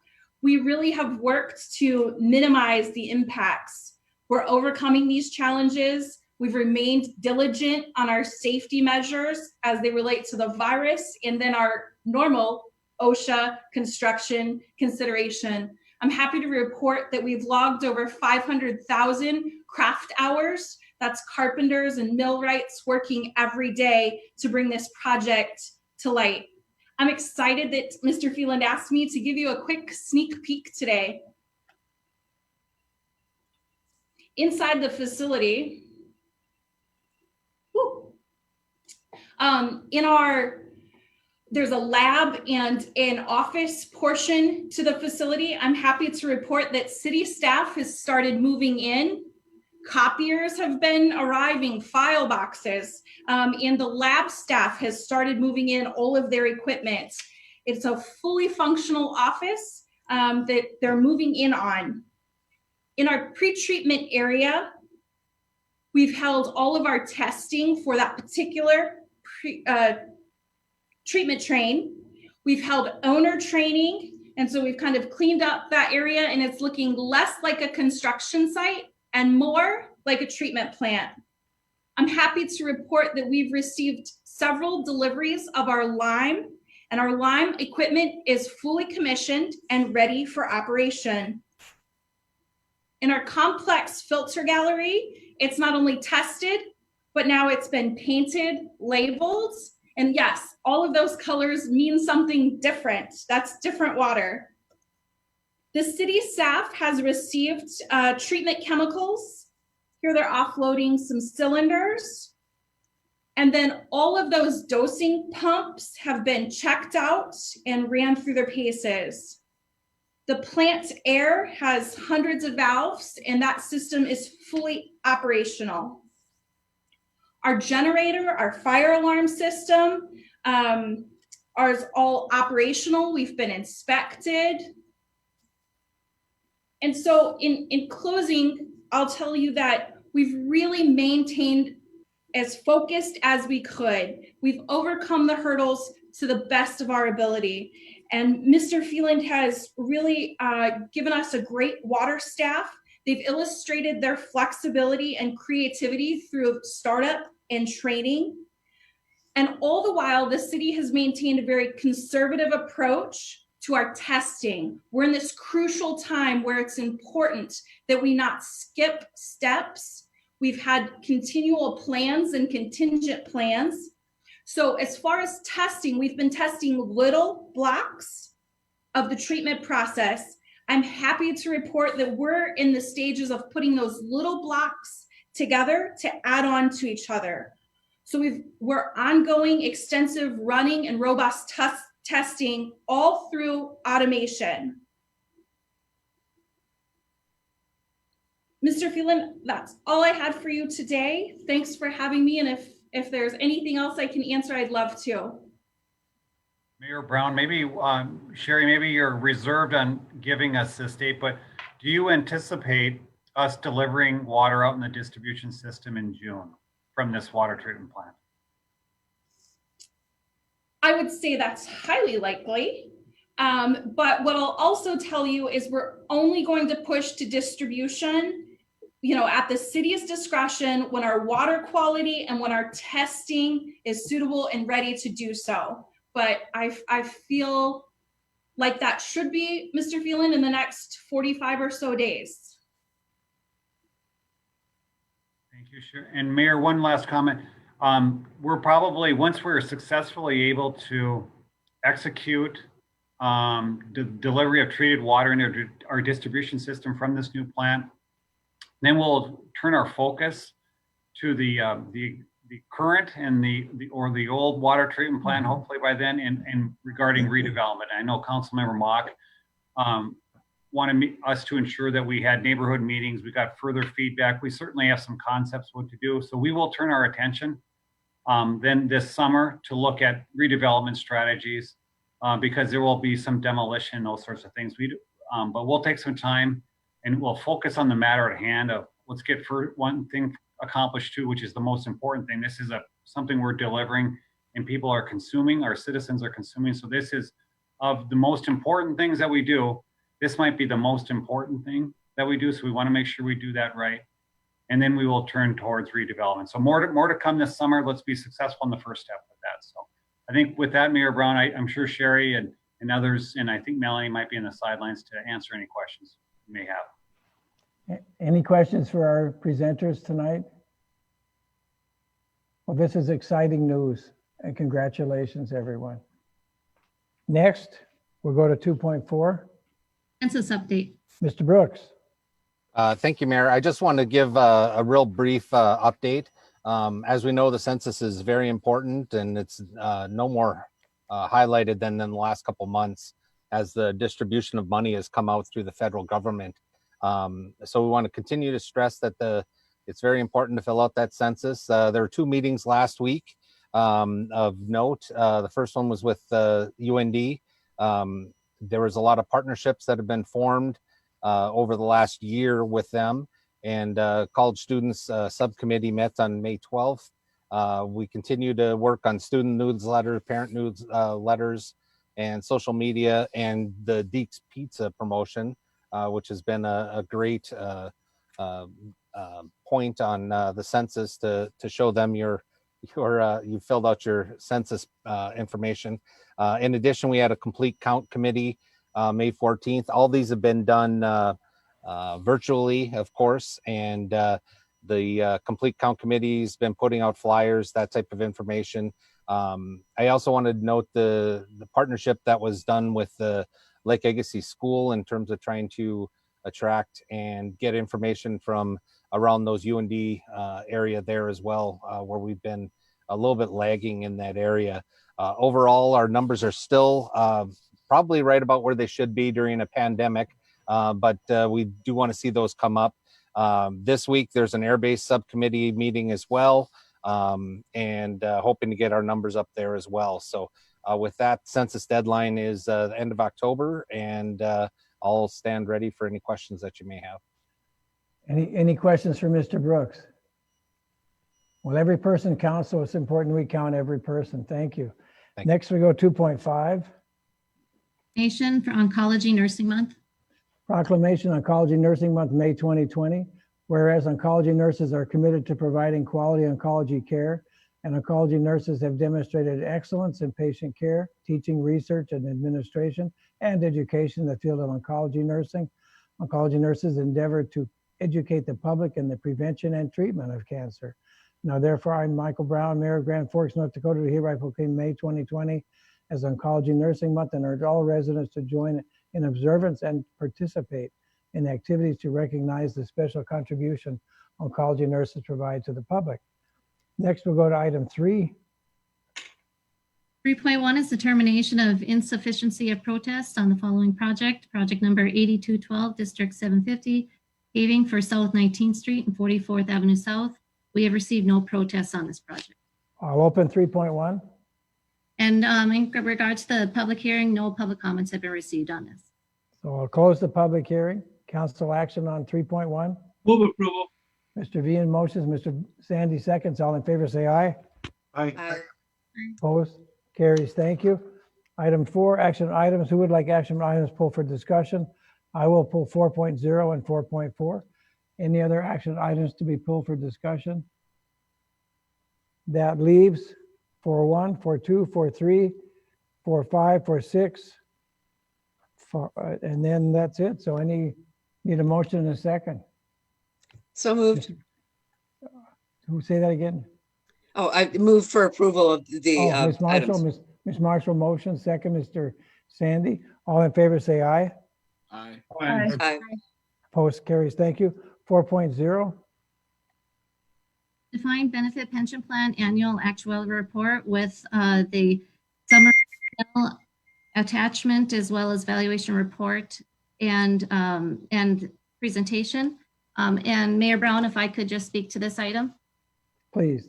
we really have worked to minimize the impacts. We're overcoming these challenges. We've remained diligent on our safety measures as they relate to the virus, and then our normal OSHA construction consideration. I'm happy to report that we've logged over 500,000 craft hours. That's carpenters and millwrights working every day to bring this project to light. I'm excited that Mr. Phelan asked me to give you a quick sneak peek today. Inside the facility, there's a lab and an office portion to the facility. I'm happy to report that city staff has started moving in. Copiers have been arriving, file boxes, and the lab staff has started moving in all of their equipment. It's a fully functional office that they're moving in on. In our pre-treatment area, we've held all of our testing for that particular treatment train. We've held owner training, and so we've kind of cleaned up that area, and it's looking less like a construction site and more like a treatment plant. I'm happy to report that we've received several deliveries of our lime, and our lime equipment is fully commissioned and ready for operation. In our complex filter gallery, it's not only tested, but now it's been painted, labeled, and yes, all of those colors mean something different. That's different water. The city staff has received treatment chemicals. Here they're offloading some cylinders. And then all of those dosing pumps have been checked out and ran through their paces. The plant air has hundreds of valves, and that system is fully operational. Our generator, our fire alarm system, are all operational. We've been inspected. And so in closing, I'll tell you that we've really maintained as focused as we could. We've overcome the hurdles to the best of our ability. And Mr. Phelan has really given us a great water staff. They've illustrated their flexibility and creativity through startup and training. And all the while, the city has maintained a very conservative approach to our testing. We're in this crucial time where it's important that we not skip steps. We've had continual plans and contingent plans. So as far as testing, we've been testing little blocks of the treatment process, I'm happy to report that we're in the stages of putting those little blocks together to add on to each other. So we're ongoing, extensive running and robust testing all through automation. Mr. Phelan, that's all I had for you today. Thanks for having me. And if there's anything else I can answer, I'd love to. Mayor Brown, maybe, Sherry, maybe you're reserved on giving us this date, but do you anticipate us delivering water out in the distribution system in June from this water treatment plant? I would say that's highly likely. But what I'll also tell you is we're only going to push to distribution, at the city's discretion when our water quality and when our testing is suitable and ready to do so. But I feel like that should be, Mr. Phelan, in the next 45 or so days. Thank you, Sherry. And Mayor, one last comment. We're probably, once we're successfully able to execute the delivery of treated water into our distribution system from this new plant, then we'll turn our focus to the current and the old water treatment plant, hopefully by then, and regarding redevelopment. I know Councilmember Mock wanted us to ensure that we had neighborhood meetings. We got further feedback. We certainly have some concepts what to do. So we will turn our attention then this summer to look at redevelopment strategies because there will be some demolition, those sorts of things. But we'll take some time and we'll focus on the matter at hand of let's get one thing accomplished too, which is the most important thing. This is something we're delivering and people are consuming, our citizens are consuming. So this is of the most important things that we do. This might be the most important thing that we do. So we want to make sure we do that right. And then we will turn towards redevelopment. So more to come this summer. Let's be successful in the first step with that. So I think with that, Mayor Brown, I'm sure Sherry and others, and I think Melanie might be in the sidelines to answer any questions you may have. Any questions for our presenters tonight? Well, this is exciting news and congratulations, everyone. Next, we'll go to 2.4. Census update. Mr. Brooks. Thank you, Mayor. I just want to give a real brief update. As we know, the census is very important and it's no more highlighted than in the last couple months as the distribution of money has come out through the federal government. So we want to continue to stress that it's very important to fill out that census. There were 2 meetings last week of note. The first one was with UND. There was a lot of partnerships that have been formed over the last year with them, and college students subcommittee met on May 12th. We continue to work on student newsletters, parent newsletters, and social media, and the Deeks Pizza promotion, which has been a great point on the census to show them you filled out your census information. In addition, we had a complete count committee May 14th. All these have been done virtually, of course, and the complete count committee has been putting out flyers, that type of information. I also wanted to note the partnership that was done with the Lake Agassiz School in terms of trying to attract and get information from around those UND area there as well, where we've been a little bit lagging in that area. Overall, our numbers are still probably right about where they should be during a pandemic, but we do want to see those come up. This week, there's an airbase subcommittee meeting as well, and hoping to get our numbers up there as well. So with that, census deadline is the end of October, and I'll stand ready for any questions that you may have. Any questions for Mr. Brooks? Well, every person counts, so it's important we count every person. Thank you. Next, we go 2.5. Nation for Oncology Nursing Month. Proclamation Oncology Nursing Month, May 2020. Whereas oncology nurses are committed to providing quality oncology care, and oncology nurses have demonstrated excellence in patient care, teaching, research, and administration, and education in the field of oncology nursing. Oncology nurses endeavor to educate the public in the prevention and treatment of cancer. Now, therefore, I'm Michael Brown, Mayor of Grand Forks, North Dakota, hereby proclaim May 2020 as Oncology Nursing Month and urge all residents to join in observance and participate in activities to recognize the special contribution oncology nurses provide to the public. Next, we'll go to item 3. 3.1 is determination of insufficiency of protest on the following project. Project number 8212, District 750, paving for South 19th Street and 44th Avenue South. We have received no protests on this project. I'll open 3.1. And in regards to the public hearing, no public comments have been received on this. So I'll close the public hearing. Council action on 3.1. Move approval. Mr. Vian motions, Mr. Sandy seconds. All in favor, say aye. Aye. Aye. Opposed? Carries. Thank you. Item 4, action items. Who would like action items pulled for discussion? I will pull 4.0 and 4.4. Any other action items to be pulled for discussion? That leaves 4.1, 4.2, 4.3, 4.5, 4.6, and then that's it. So need a motion in a second. So moved. Who say that again? Oh, I move for approval of the Ms. Marshall, items. Ms. Marshall motion, second, Mr. Sandy. All in favor, say aye. Aye. Aye. Opposed? Carries. Thank you. 4.0. Defined benefit pension plan annual actual report with the summary attachment as well as valuation report and presentation. And Mayor Brown, if I could just speak to this item. Please.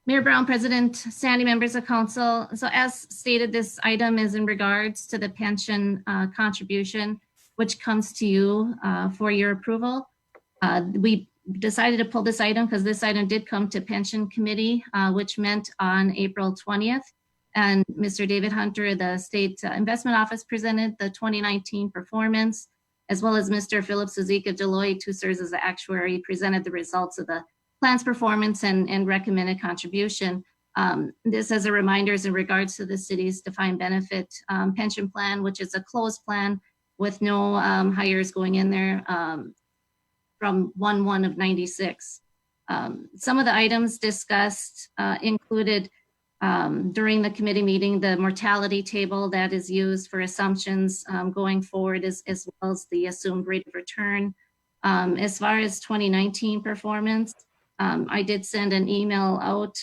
Mayor Brown, President Sandy, members of council. So as stated, this item is in regards to the pension contribution, which comes to you for your approval. We decided to pull this item because this item did come to pension committee, which meant on April 20th. And Mr. David Hunter, the state investment office, presented the 2019 performance, as well as Mr. Philip Suzik of Deloitte, who serves as the actuary, presented the results of the plan's performance and recommended contribution. This, as a reminder, is in regards to the city's defined benefit pension plan, which is a closed plan with no hires going in there from 1/1 of 96. Some of the items discussed included during the committee meeting, the mortality table that is used for assumptions going forward, as well as the assumed rate of return. As far as 2019 performance, I did send an email out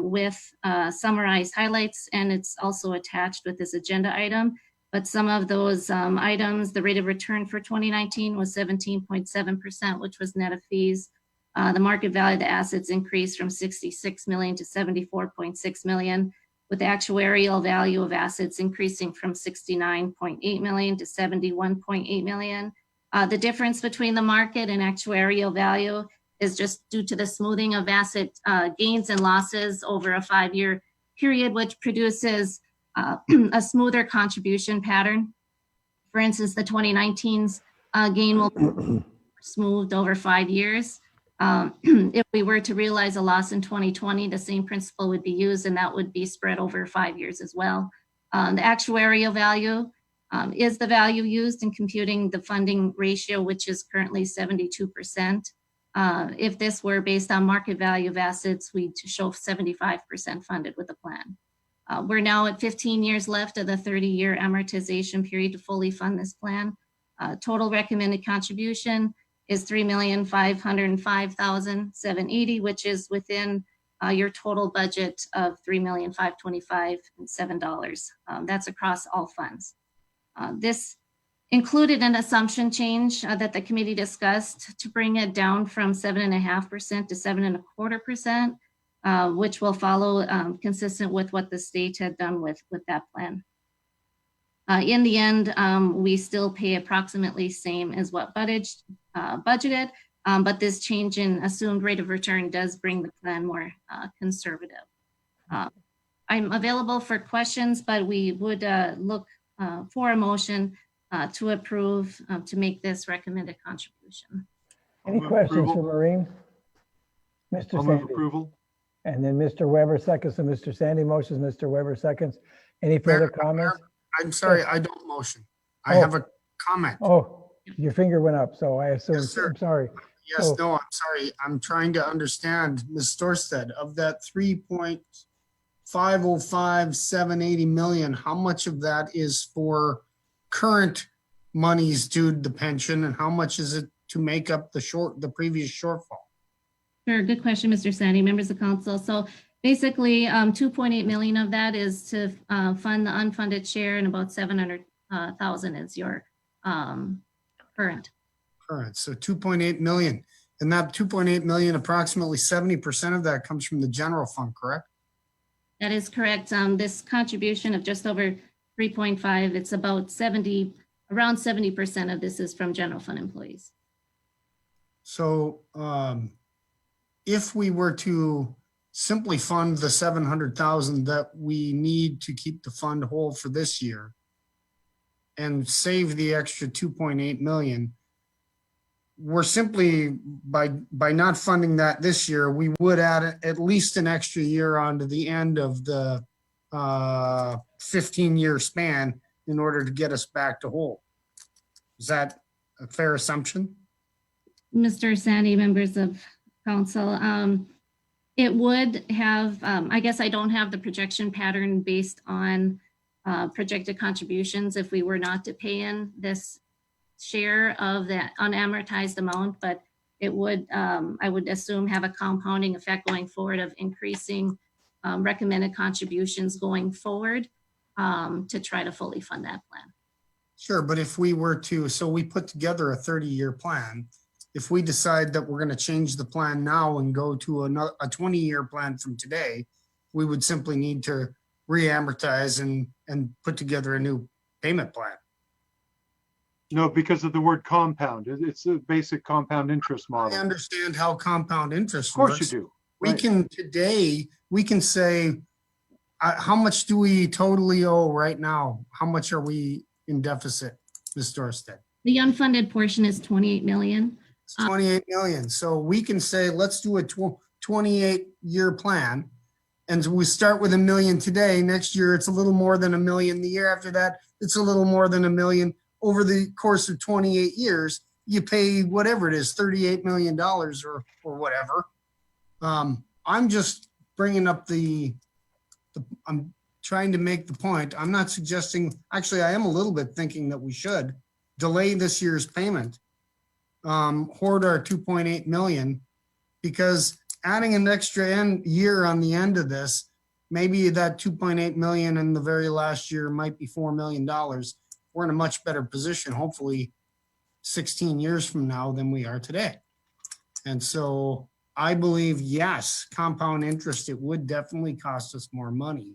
with summarized highlights, and it's also attached with this agenda item. But some of those items, the rate of return for 2019 was 17.7%, which was net of fees. The market value of the assets increased from 66 million to 74.6 million, with the actuarial value of assets increasing from 69.8 million to 71.8 million. The difference between the market and actuarial value is just due to the smoothing of asset gains and losses over a 5-year period, which produces a smoother contribution pattern. For instance, the 2019's gain will be smoothed over 5 years. If we were to realize a loss in 2020, the same principle would be used, and that would be spread over 5 years as well. The actuarial value is the value used in computing the funding ratio, which is currently 72%. If this were based on market value of assets, we'd show 75% funded with the plan. We're now at 15 years left of the 30-year amortization period to fully fund this plan. Total recommended contribution is $3,505,780, which is within your total budget of $3,525,007. That's across all funds. This included an assumption change that the committee discussed to bring it down from 7.5% to 7.25%, which will follow consistent with what the state had done with that plan. In the end, we still pay approximately same as what budgeted, but this change in assumed rate of return does bring the plan more conservative. I'm available for questions, but we would look for a motion to approve to make this recommended contribution. Any questions for Maureen? Mr. I'll move Sandy. approval. And then Mr. Weber seconds, and Mr. Sandy motions, Mr. Weber seconds. Any further comments? I'm sorry, I don't motion. I Oh. have a comment. Oh, your finger went up, so I assume, Yes, sir. I'm sorry. Yes, So- no, I'm sorry. I'm trying to understand, Ms. Storstad, of that 505,780 million, how much of that is for current monies due to the pension, and how much is it to make up the previous shortfall? Sure, good question, Mr. Sandy, members of council. So basically, 2.8 million of that is to fund the unfunded share, and about 700,000 is your current. Current, so 2.8 million. And that 2.8 million, approximately 70% of that comes from the general fund, correct? That is correct. This contribution of just over 3.5, it's about around 70% of this is from general fund employees. So if we were to simply fund the 700,000 that we need to keep the fund whole for this year and save the extra 2.8 million, we're simply, by not funding that this year, we would add at least an extra year onto the end of the 15-year span in order to get us back to whole. Is that a fair assumption? Mr. Sandy, members of council, it would have, I guess I don't have the projection pattern based on projected contributions if we were not to pay in this share of that unamortized amount, but it would, I would assume, have a compounding effect going forward of increasing recommended contributions going forward to try to fully fund that plan. Sure, but if we were to, so we put together a 30-year plan. If we decide that we're going to change the plan now and go to a 20-year plan from today, we would simply need to re-amortize and put together a new payment plan. No, because of the word compound. It's a basic compound interest model. I understand how compound interest Of course works. you do. We Right. can today, we can say, how much do we totally owe right now? How much are we in deficit, Ms. Dorstead? The unfunded portion is 28 million. It's 28 million. So we can say, let's do a 28-year plan. And we start with $1 million today. Next year, it's a little more than $1 million. The year after that, it's a little more than $1 million. Over the course of 28 years, you pay whatever it is, $38 million or whatever. I'm just bringing up I'm trying to make the point. I'm not suggesting, actually, I am a little bit thinking that we should delay this year's payment, hoard our 2.8 million, because adding an extra year on the end of this, maybe that 2.8 million in the very last year might be $4 million. We're in a much better position, hopefully 16 years from now than we are today. And so I believe, yes, compound interest, it would definitely cost us more money.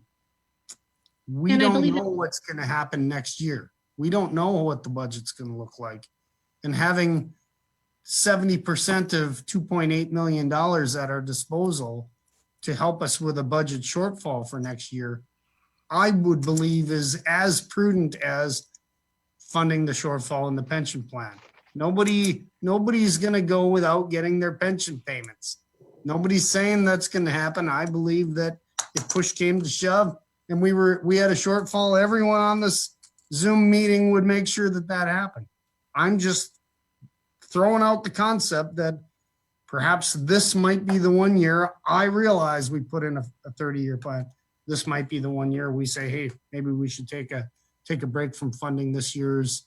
We And I don't believe know what's going to happen next year. We don't know what the budget's going to look like. And having 70% of $2.8 million at our disposal to help us with a budget shortfall for next year, I would believe is as prudent as funding the shortfall in the pension plan. Nobody's going to go without getting their pension payments. Nobody's saying that's going to happen. I believe that if push came to shove and we had a shortfall, everyone on this Zoom meeting would make sure that that happened. I'm just throwing out the concept that perhaps this might be the 1 year. I realize we put in a 30-year plan. This might be the 1 year we say, hey, maybe we should take a break from funding this year's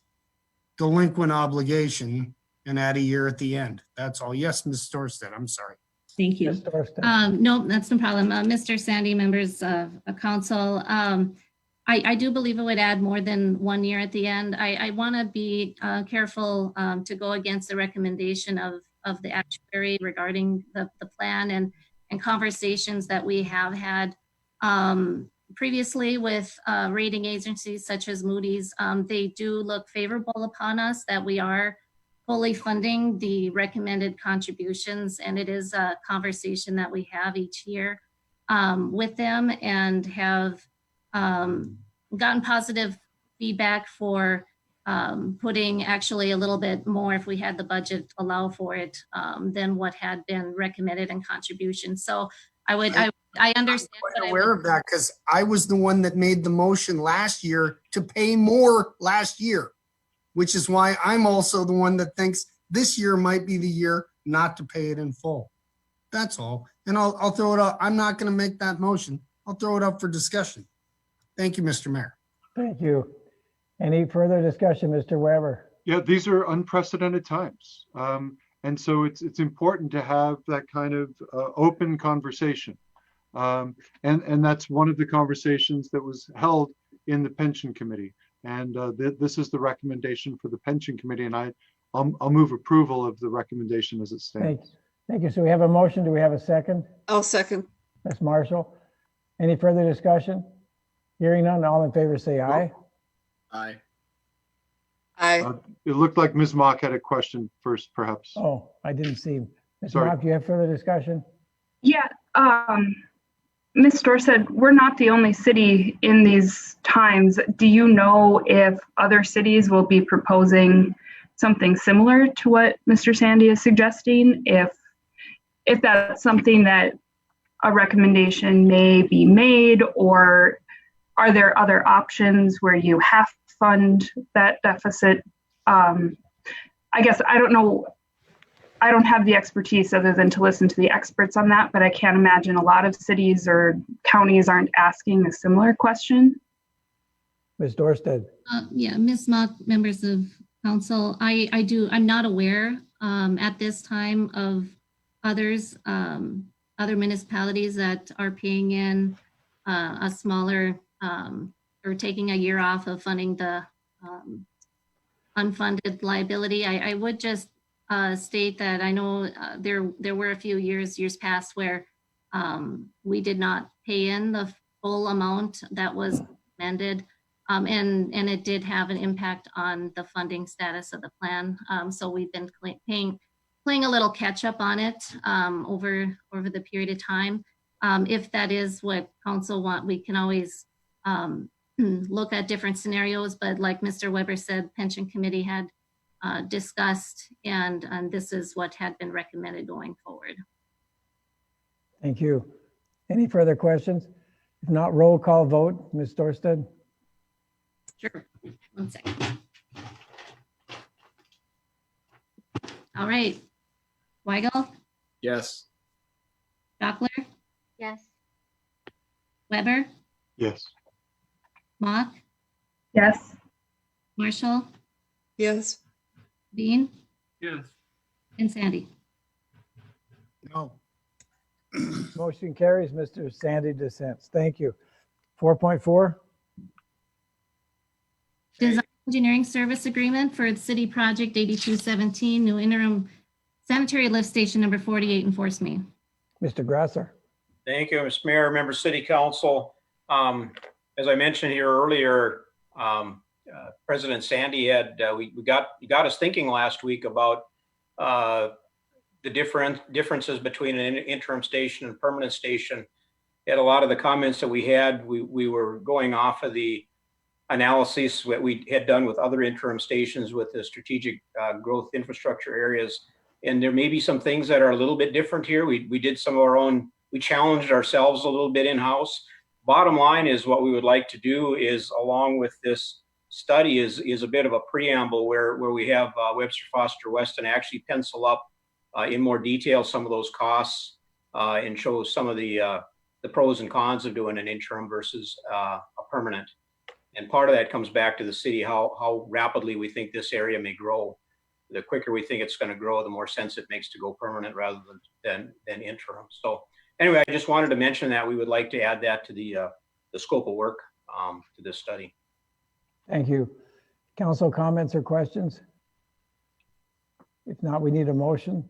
delinquent obligation and add a year at the end. That's all. Yes, Ms. Storstead, I'm sorry. Thank you. Ms. Dorstead. No, that's no problem. Mr. Sandy, members of council, I do believe it would add more than 1 year at the end. I want to be careful to go against the recommendation of the actuary regarding the plan and conversations that we have had previously with rating agencies such as Moody's. They do look favorable upon us that we are fully funding the recommended contributions, and it is a conversation that we have each year with them, and have gotten positive feedback for putting actually a little bit more, if we had the budget allow for it, than what had been recommended in contributions. So I understand. I'm aware of that because I was the one that made the motion last year to pay more last year, which is why I'm also the one that thinks this year might be the year not to pay it in full. That's all. And I'll throw it out. I'm not going to make that motion. I'll throw it up for discussion. Thank you, Mr. Mayor. Thank you. Any further discussion, Mr. Weber? Yeah, these are unprecedented times. And so it's important to have that kind of open conversation. And that's one of the conversations that was held in the pension committee. And this is the recommendation for the pension committee. And I'll move approval of the recommendation as it stands. Thank you. So we have a motion. Do we have a second? I'll second. Ms. Marshall. Any further discussion? Hearing none, all in favor say aye. Aye. Aye. It looked like Ms. Mock had a question first, perhaps. Oh, I didn't see. Ms. Sorry. Mock, do you have further discussion? Yeah, Ms. Dorset, we're not the only city in these times. Do you know if other cities will be proposing something similar to what Mr. Sandy is suggesting? If that's something that a recommendation may be made, or are there other options where you have to fund that deficit? I guess I don't know. I don't have the expertise other than to listen to the experts on that, but I can't imagine a lot of cities or counties aren't asking a similar question. Ms. Dorstead. Yeah, Ms. Mock, members of council, I'm not aware at this time of other municipalities that are paying in a smaller or taking a year off of funding the unfunded liability. I would just state that I know there were a few years past where we did not pay in the full amount that was amended, and it did have an impact on the funding status of the plan. So we've been playing a little catch up on it over the period of time. If that is what council want, we can always look at different scenarios, but like Mr. Weber said, pension committee had discussed, and this is what had been recommended going forward. Thank you. Any further questions? If not, roll call vote. Ms. Dorstead. Sure. 1 second. All right. Weigel, Yes. Dockler, Yes. Weber, Yes. Mock, Yes. Marshall, Yes. Bean, Yes. and Sandy. No. Motion carries. Mr. Sandy dissents. Thank you. 4.4. Design engineering service agreement for the city project 8217, new interim sanitary lift station number 48 in Force Me. Mr. Grasser. Thank you, Mr. Mayor, member City Council. As I mentioned here earlier, President Sandy had we got us thinking last week about the differences between an interim station and permanent station. And a lot of the comments that we had, we were going off of the analysis that we had done with other interim stations with the strategic growth infrastructure areas. And there may be some things that are a little bit different here. We did some of our own, we challenged ourselves a little bit in-house. Bottom line is what we would like to do is, along with this study, is a bit of a preamble where we have Webster Foster Weston actually pencil up in more detail some of those costs and show some of the pros and cons of doing an interim versus a permanent. And part of that comes back to the city, how rapidly we think this area may grow. The quicker we think it's going to grow, the more sense it makes to go permanent rather than interim. So anyway, I just wanted to mention that we would like to add that to the scope of work to this study. Thank you. Council comments or questions? If not, we need a motion.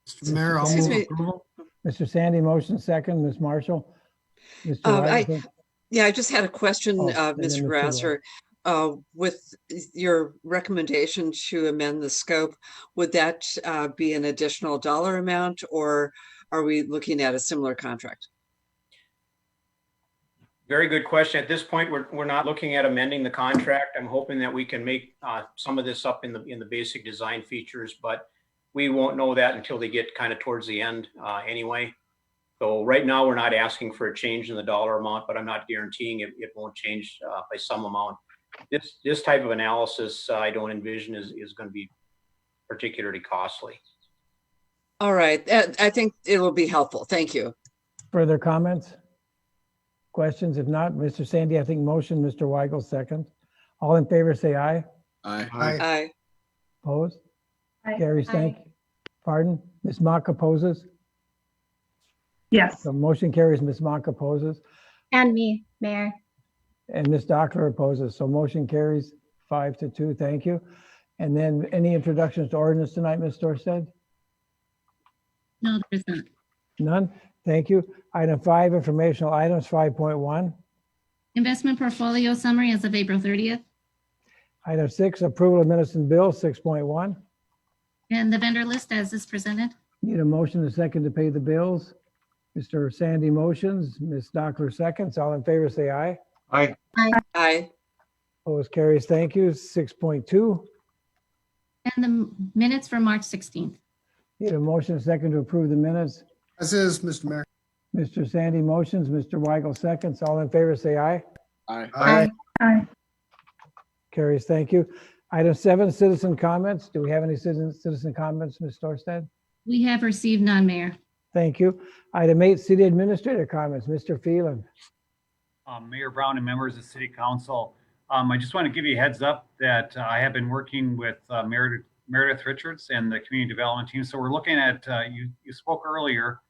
Mr. Mayor, I'll Excuse move me. approval. Mr. Sandy, motion second. Ms. Marshall. Mr. Weigel. Yeah, I just had a question, Oh, and then Mr. Mr. Grasser. With your recommendation to amend the scope, would that be an additional dollar amount, or are we looking at a similar contract? Very good question. At this point, we're not looking at amending the contract. I'm hoping that we can make some of this up in the basic design features, but we won't know that until they get kind of towards the end anyway. So right now, we're not asking for a change in the dollar amount, but I'm not guaranteeing it won't change by some amount. This type of analysis, I don't envision is going to be particularly costly. All right, I think it will be helpful. Thank you. Further comments? Questions? If not, Mr. Sandy, I think motion, Mr. Weigel second. All in favor, say aye. Aye. Aye. Aye. Opposed? Aye. Carries, thank you. Pardon? Ms. Mock opposes? Yes. The motion carries, Ms. Mock opposes, And me, Mayor. and Ms. Dockler opposes. So motion carries 5-2. Thank you. And then any introductions to ordinance tonight, Ms. Dorstead? No, there isn't. None? Thank you. Item 5, informational items, 5.1. Investment portfolio summary as of April 30th. Item 6, approval of minutes and bills, 6.1. And the vendor list as is presented. Need a motion and a second to pay the bills. Mr. Sandy motions, Ms. Dockler seconds. All in favor, say aye. Aye. Aye. Opposed, carries. Thank you. 6.2. And the minutes for March 16th. Need a motion and a second to approve the minutes. As is, Mr. Mayor. Mr. Sandy motions, Mr. Weigel seconds. All in favor, say aye. Aye. Aye. Aye. Carries. Thank you. Item 7, citizen comments. Do we have any citizen comments, Ms. Dorstead? We have received none, Mayor. Thank you. Item 8, city administrator comments. Mr. Phelan. Mayor Brown and members of City Council, I just want to give you a heads up that I have been working with Meredith Richards and the community development team. So we're looking at, you spoke earlier,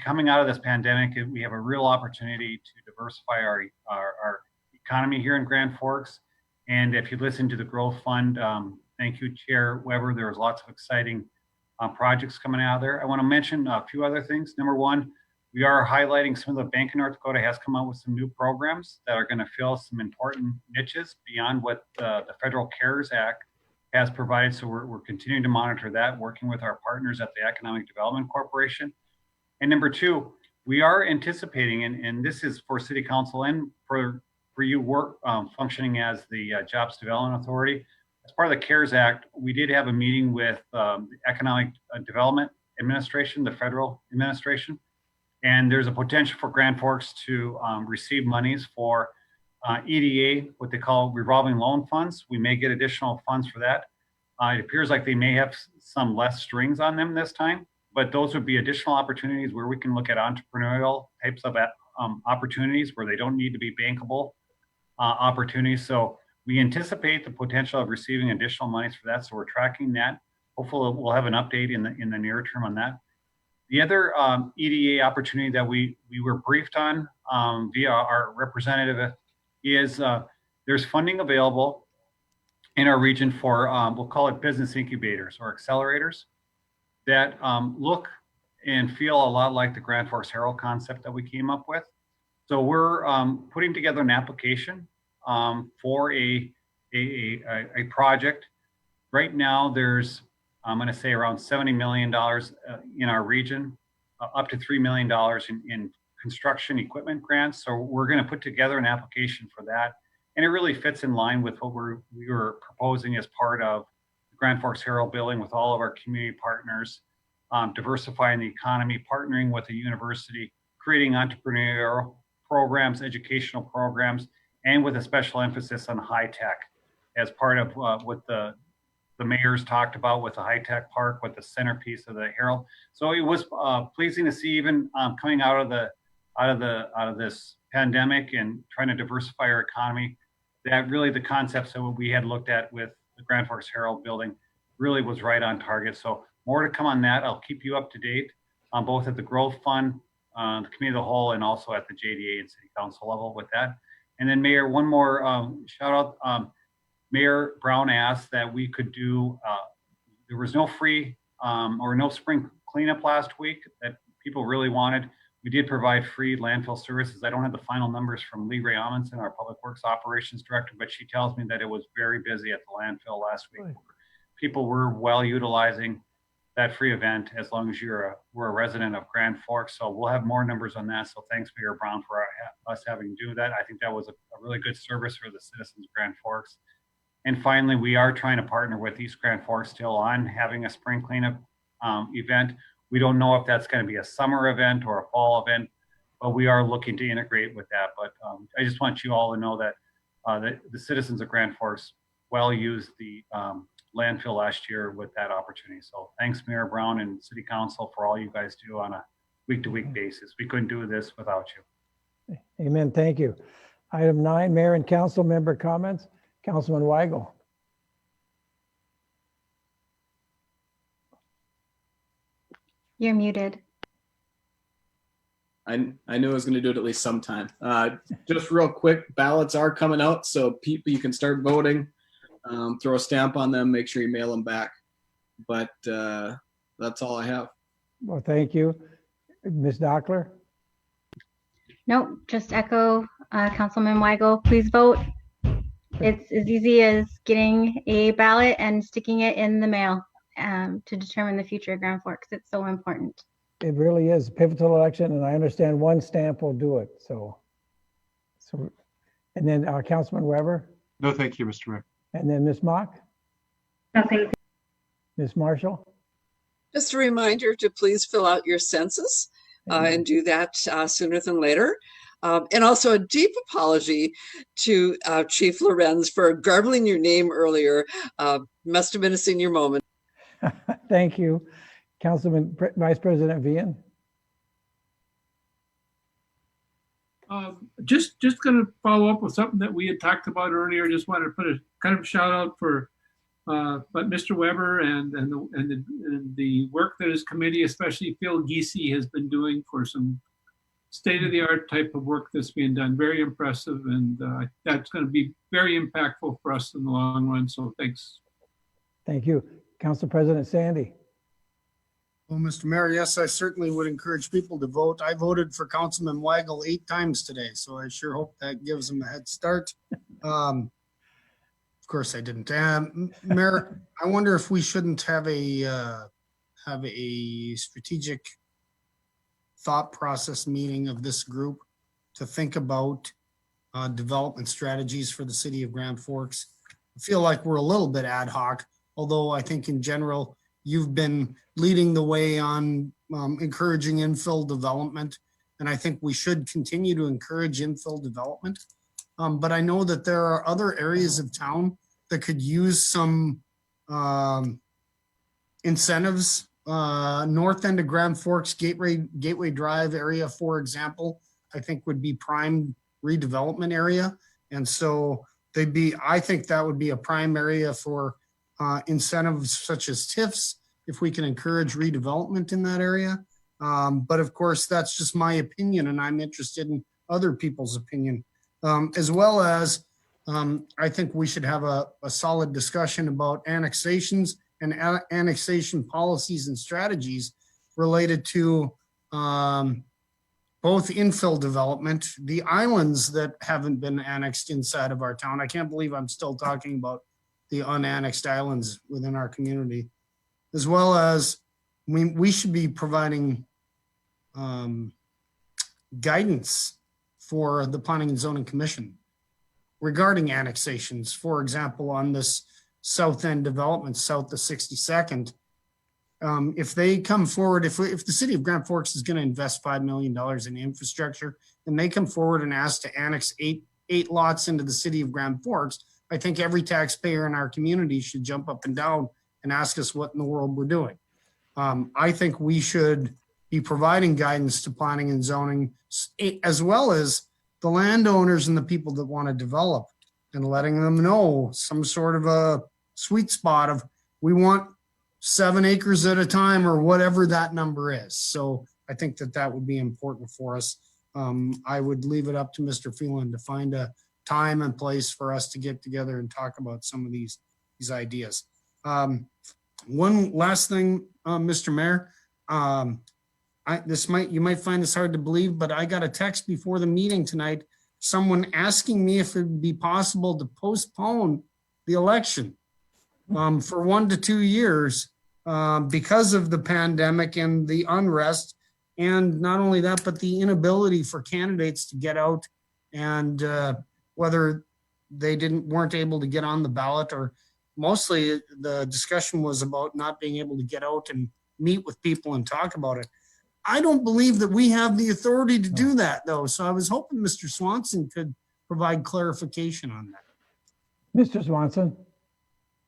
coming out of this pandemic, we have a real opportunity to diversify our economy here in Grand Forks. And if you listen to the Growth Fund, thank you, Chair Weber, there was lots of exciting projects coming out of there. I want to mention a few other things. Number one, we are highlighting some of the Bank of North Dakota has come out with some new programs that are going to fill some important niches beyond what the Federal CARES Act has provided. So we're continuing to monitor that, working with our partners at the Economic Development Corporation. And number two, we are anticipating, and this is for City Council and for you work functioning as the Jobs Development Authority. As part of the CARES Act, we did have a meeting with the Economic Development Administration, the federal administration, and there's a potential for Grand Forks to receive monies for EDA, what they call revolving loan funds. We may get additional funds for that. It appears like they may have some less strings on them this time, but those would be additional opportunities where we can look at entrepreneurial types of opportunities where they don't need to be bankable opportunities. So we anticipate the potential of receiving additional monies for that. So we're tracking that. Hopefully we'll have an update in the near term on that. The other EDA opportunity that we were briefed on via our representative is there's funding available in our region for, we'll call it business incubators or accelerators that look and feel a lot like the Grand Forks Herald concept that we came up with. So we're putting together an application for a project. Right now, there's, I'm going to say around $70 million in our region, up to $3 million in construction equipment grants. So we're going to put together an application for that. And it really fits in line with what we were proposing as part of the Grand Forks Herald building with all of our community partners, diversifying the economy, partnering with a university, creating entrepreneurial programs, educational programs, and with a special emphasis on high tech as part of what the mayor's talked about with the high tech park, with the centerpiece of the Herald. So it was pleasing to see, even coming out of this pandemic and trying to diversify our economy, that really the concepts that we had looked at with the Grand Forks Herald building really was right on target. So more to come on that. I'll keep you up to date on both at the Growth Fund, the committee of the whole, and also at the JDA and City Council level with that. And then Mayor, one more shout out. Mayor Brown asked that we could do, there was no free or no spring cleanup last week that people really wanted. We did provide free landfill services. I don't have the final numbers from Lee Ray Amundsen, our Public Works Operations Director, but she tells me that it was very busy at the landfill last week. People were well utilizing that free event as long as we're a resident of Grand Forks. So we'll have more numbers on that. So thanks, Mayor Brown, for us having to do that. I think that was a really good service for the citizens of Grand Forks. And finally, we are trying to partner with East Grand Forks still on having a spring cleanup event. We don't know if that's going to be a summer event or a fall event, but we are looking to integrate with that. But I just want you all to know that the citizens of Grand Forks well used the landfill last year with that opportunity. So thanks, Mayor Brown and City Council, for all you guys do on a week-to-week basis. We couldn't do this without you. Amen. Thank you. Item 9, Mayor and Council member comments. Councilman Weigel. You're muted. I knew I was going to do it at least sometime. Just real quick, ballots are coming out, so people, you can start voting. Throw a stamp on them. Make sure you mail them back. But that's all I have. Well, thank you. Ms. Dockler. Nope, just echo Councilman Weigel. Please vote. It's as easy as getting a ballot and sticking it in the mail to determine the future of Grand Forks. It's so important. It really is a pivotal election, and I understand one stamp will do it. So, and then Councilman Weber, No, thank you, Mr. Mayor. and then Ms. Mock, Nothing. Ms. Marshall. Just a reminder to please fill out your census and do that sooner than later. And also a deep apology to Chief Lorenz for garbling your name earlier. Must have been a senior moment. Thank you. Councilman Vice President Vian. Just going to follow up with something that we had talked about earlier. Just wanted to put a kind of shout out for but Mr. Weber and the work that his committee, especially Phil Giese, has been doing for some state-of-the-art type of work that's being done. Very impressive, and that's going to be very impactful for us in the long run. So thanks. Thank you. Council President Sandy. Well, Mr. Mayor, yes, I certainly would encourage people to vote. I voted for Councilman Weigel 8 times today, so I sure hope that gives him a head start. Of course I didn't. Mayor, I wonder if we shouldn't have a strategic thought process meeting of this group to think about development strategies for the city of Grand Forks. I feel like we're a little bit ad hoc, although I think in general, you've been leading the way on encouraging infill development, and I think we should continue to encourage infill development. But I know that there are other areas of town that could use some incentives. North end of Grand Forks, Gateway Drive area, for example, I think would be prime redevelopment area. And so I think that would be a prime area for incentives such as TIFs, if we can encourage redevelopment in that area. But of course, that's just my opinion, and I'm interested in other people's opinion. As well as, I think we should have a solid discussion about annexations and annexation policies and strategies related to both infill development, the islands that haven't been annexed inside of our town. I can't believe I'm still talking about the unannexed islands within our community, as well as we should be providing guidance for the Planning and Zoning Commission regarding annexations. For example, on this south end development, south of 62nd, if they come forward, if the city of Grand Forks is going to invest $5 million in infrastructure, and they come forward and ask to annex eight lots into the city of Grand Forks, I think every taxpayer in our community should jump up and down and ask us what in the world we're doing. I think we should be providing guidance to planning and zoning, as well as the landowners and the people that want to develop, and letting them know some sort of a sweet spot of, we want 7 acres at a time, or whatever that number is. So I think that would be important for us. I would leave it up to Mr. Phelan to find a time and place for us to get together and talk about some of these ideas. One last thing, Mr. Mayor, you might find this hard to believe, but I got a text before the meeting tonight, someone asking me if it would be possible to postpone the election for 1 to 2 years because of the pandemic and the unrest. And not only that, but the inability for candidates to get out, and whether they weren't able to get on the ballot, or mostly the discussion was about not being able to get out and meet with people and talk about it. I don't believe that we have the authority to do that, though. So I was hoping Mr. Swanson could provide clarification on that. Mr. Swanson.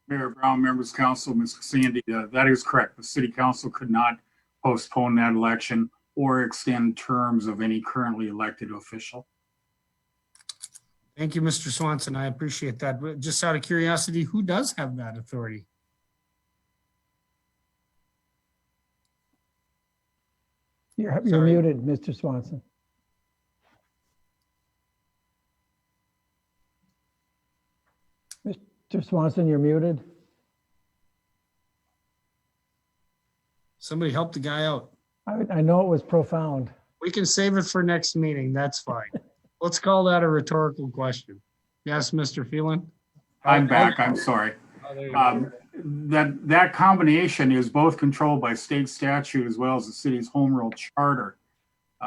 Mayor Brown, members of council, Ms. Sandy, that is correct. The city council could not postpone that election. or extend terms of any currently elected official. Thank you, Mr. Swanson. I appreciate that. But just out of curiosity, who does have that authority? You're Sorry. muted, Mr. Swanson. Mr. Swanson, you're muted. Somebody help the guy out. I know it was profound. We can save it for next meeting. That's fine. Let's call that a rhetorical question. Yes, Mr. Phelan? I'm back. I'm sorry. Oh, there you go. That combination is both controlled by state statute as well as the city's home rule charter.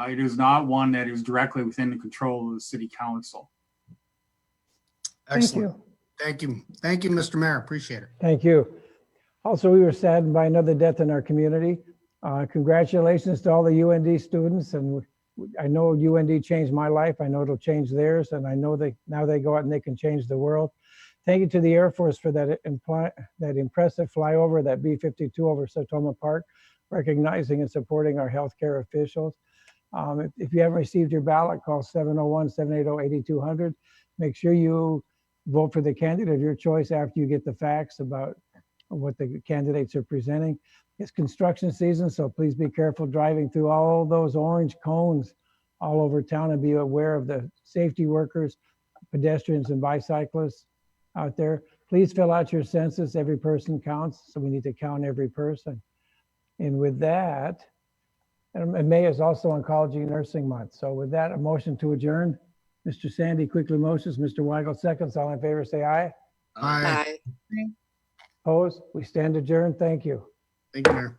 It is not one that is directly within the control of the city council. Excellent. Thank you. Thank you, Mr. Mayor. Appreciate it. Thank you. Also, we were saddened by another death in our community. Congratulations to all the UND students. And I know UND changed my life. I know it'll change theirs. And I know now they go out and they can change the world. Thank you to the Air Force for that impressive flyover, that B-52 over Sertoma Park, recognizing and supporting our healthcare officials. If you haven't received your ballot, call 701-780-8200. Make sure you vote for the candidate of your choice after you get the facts about what the candidates are presenting. It's construction season, so please be careful driving through all those orange cones all over town, and be aware of the safety workers, pedestrians and bicyclists out there. Please fill out your census. Every person counts, so we need to count every person. And with that, and May is also Oncology Nursing Month. So with that, a motion to adjourn. Mr. Sandy quickly motions, Mr. Weigel seconds. All in favor, say aye. Aye. Aye. Opposed? We stand adjourned. Thank you. Thank you, Mayor.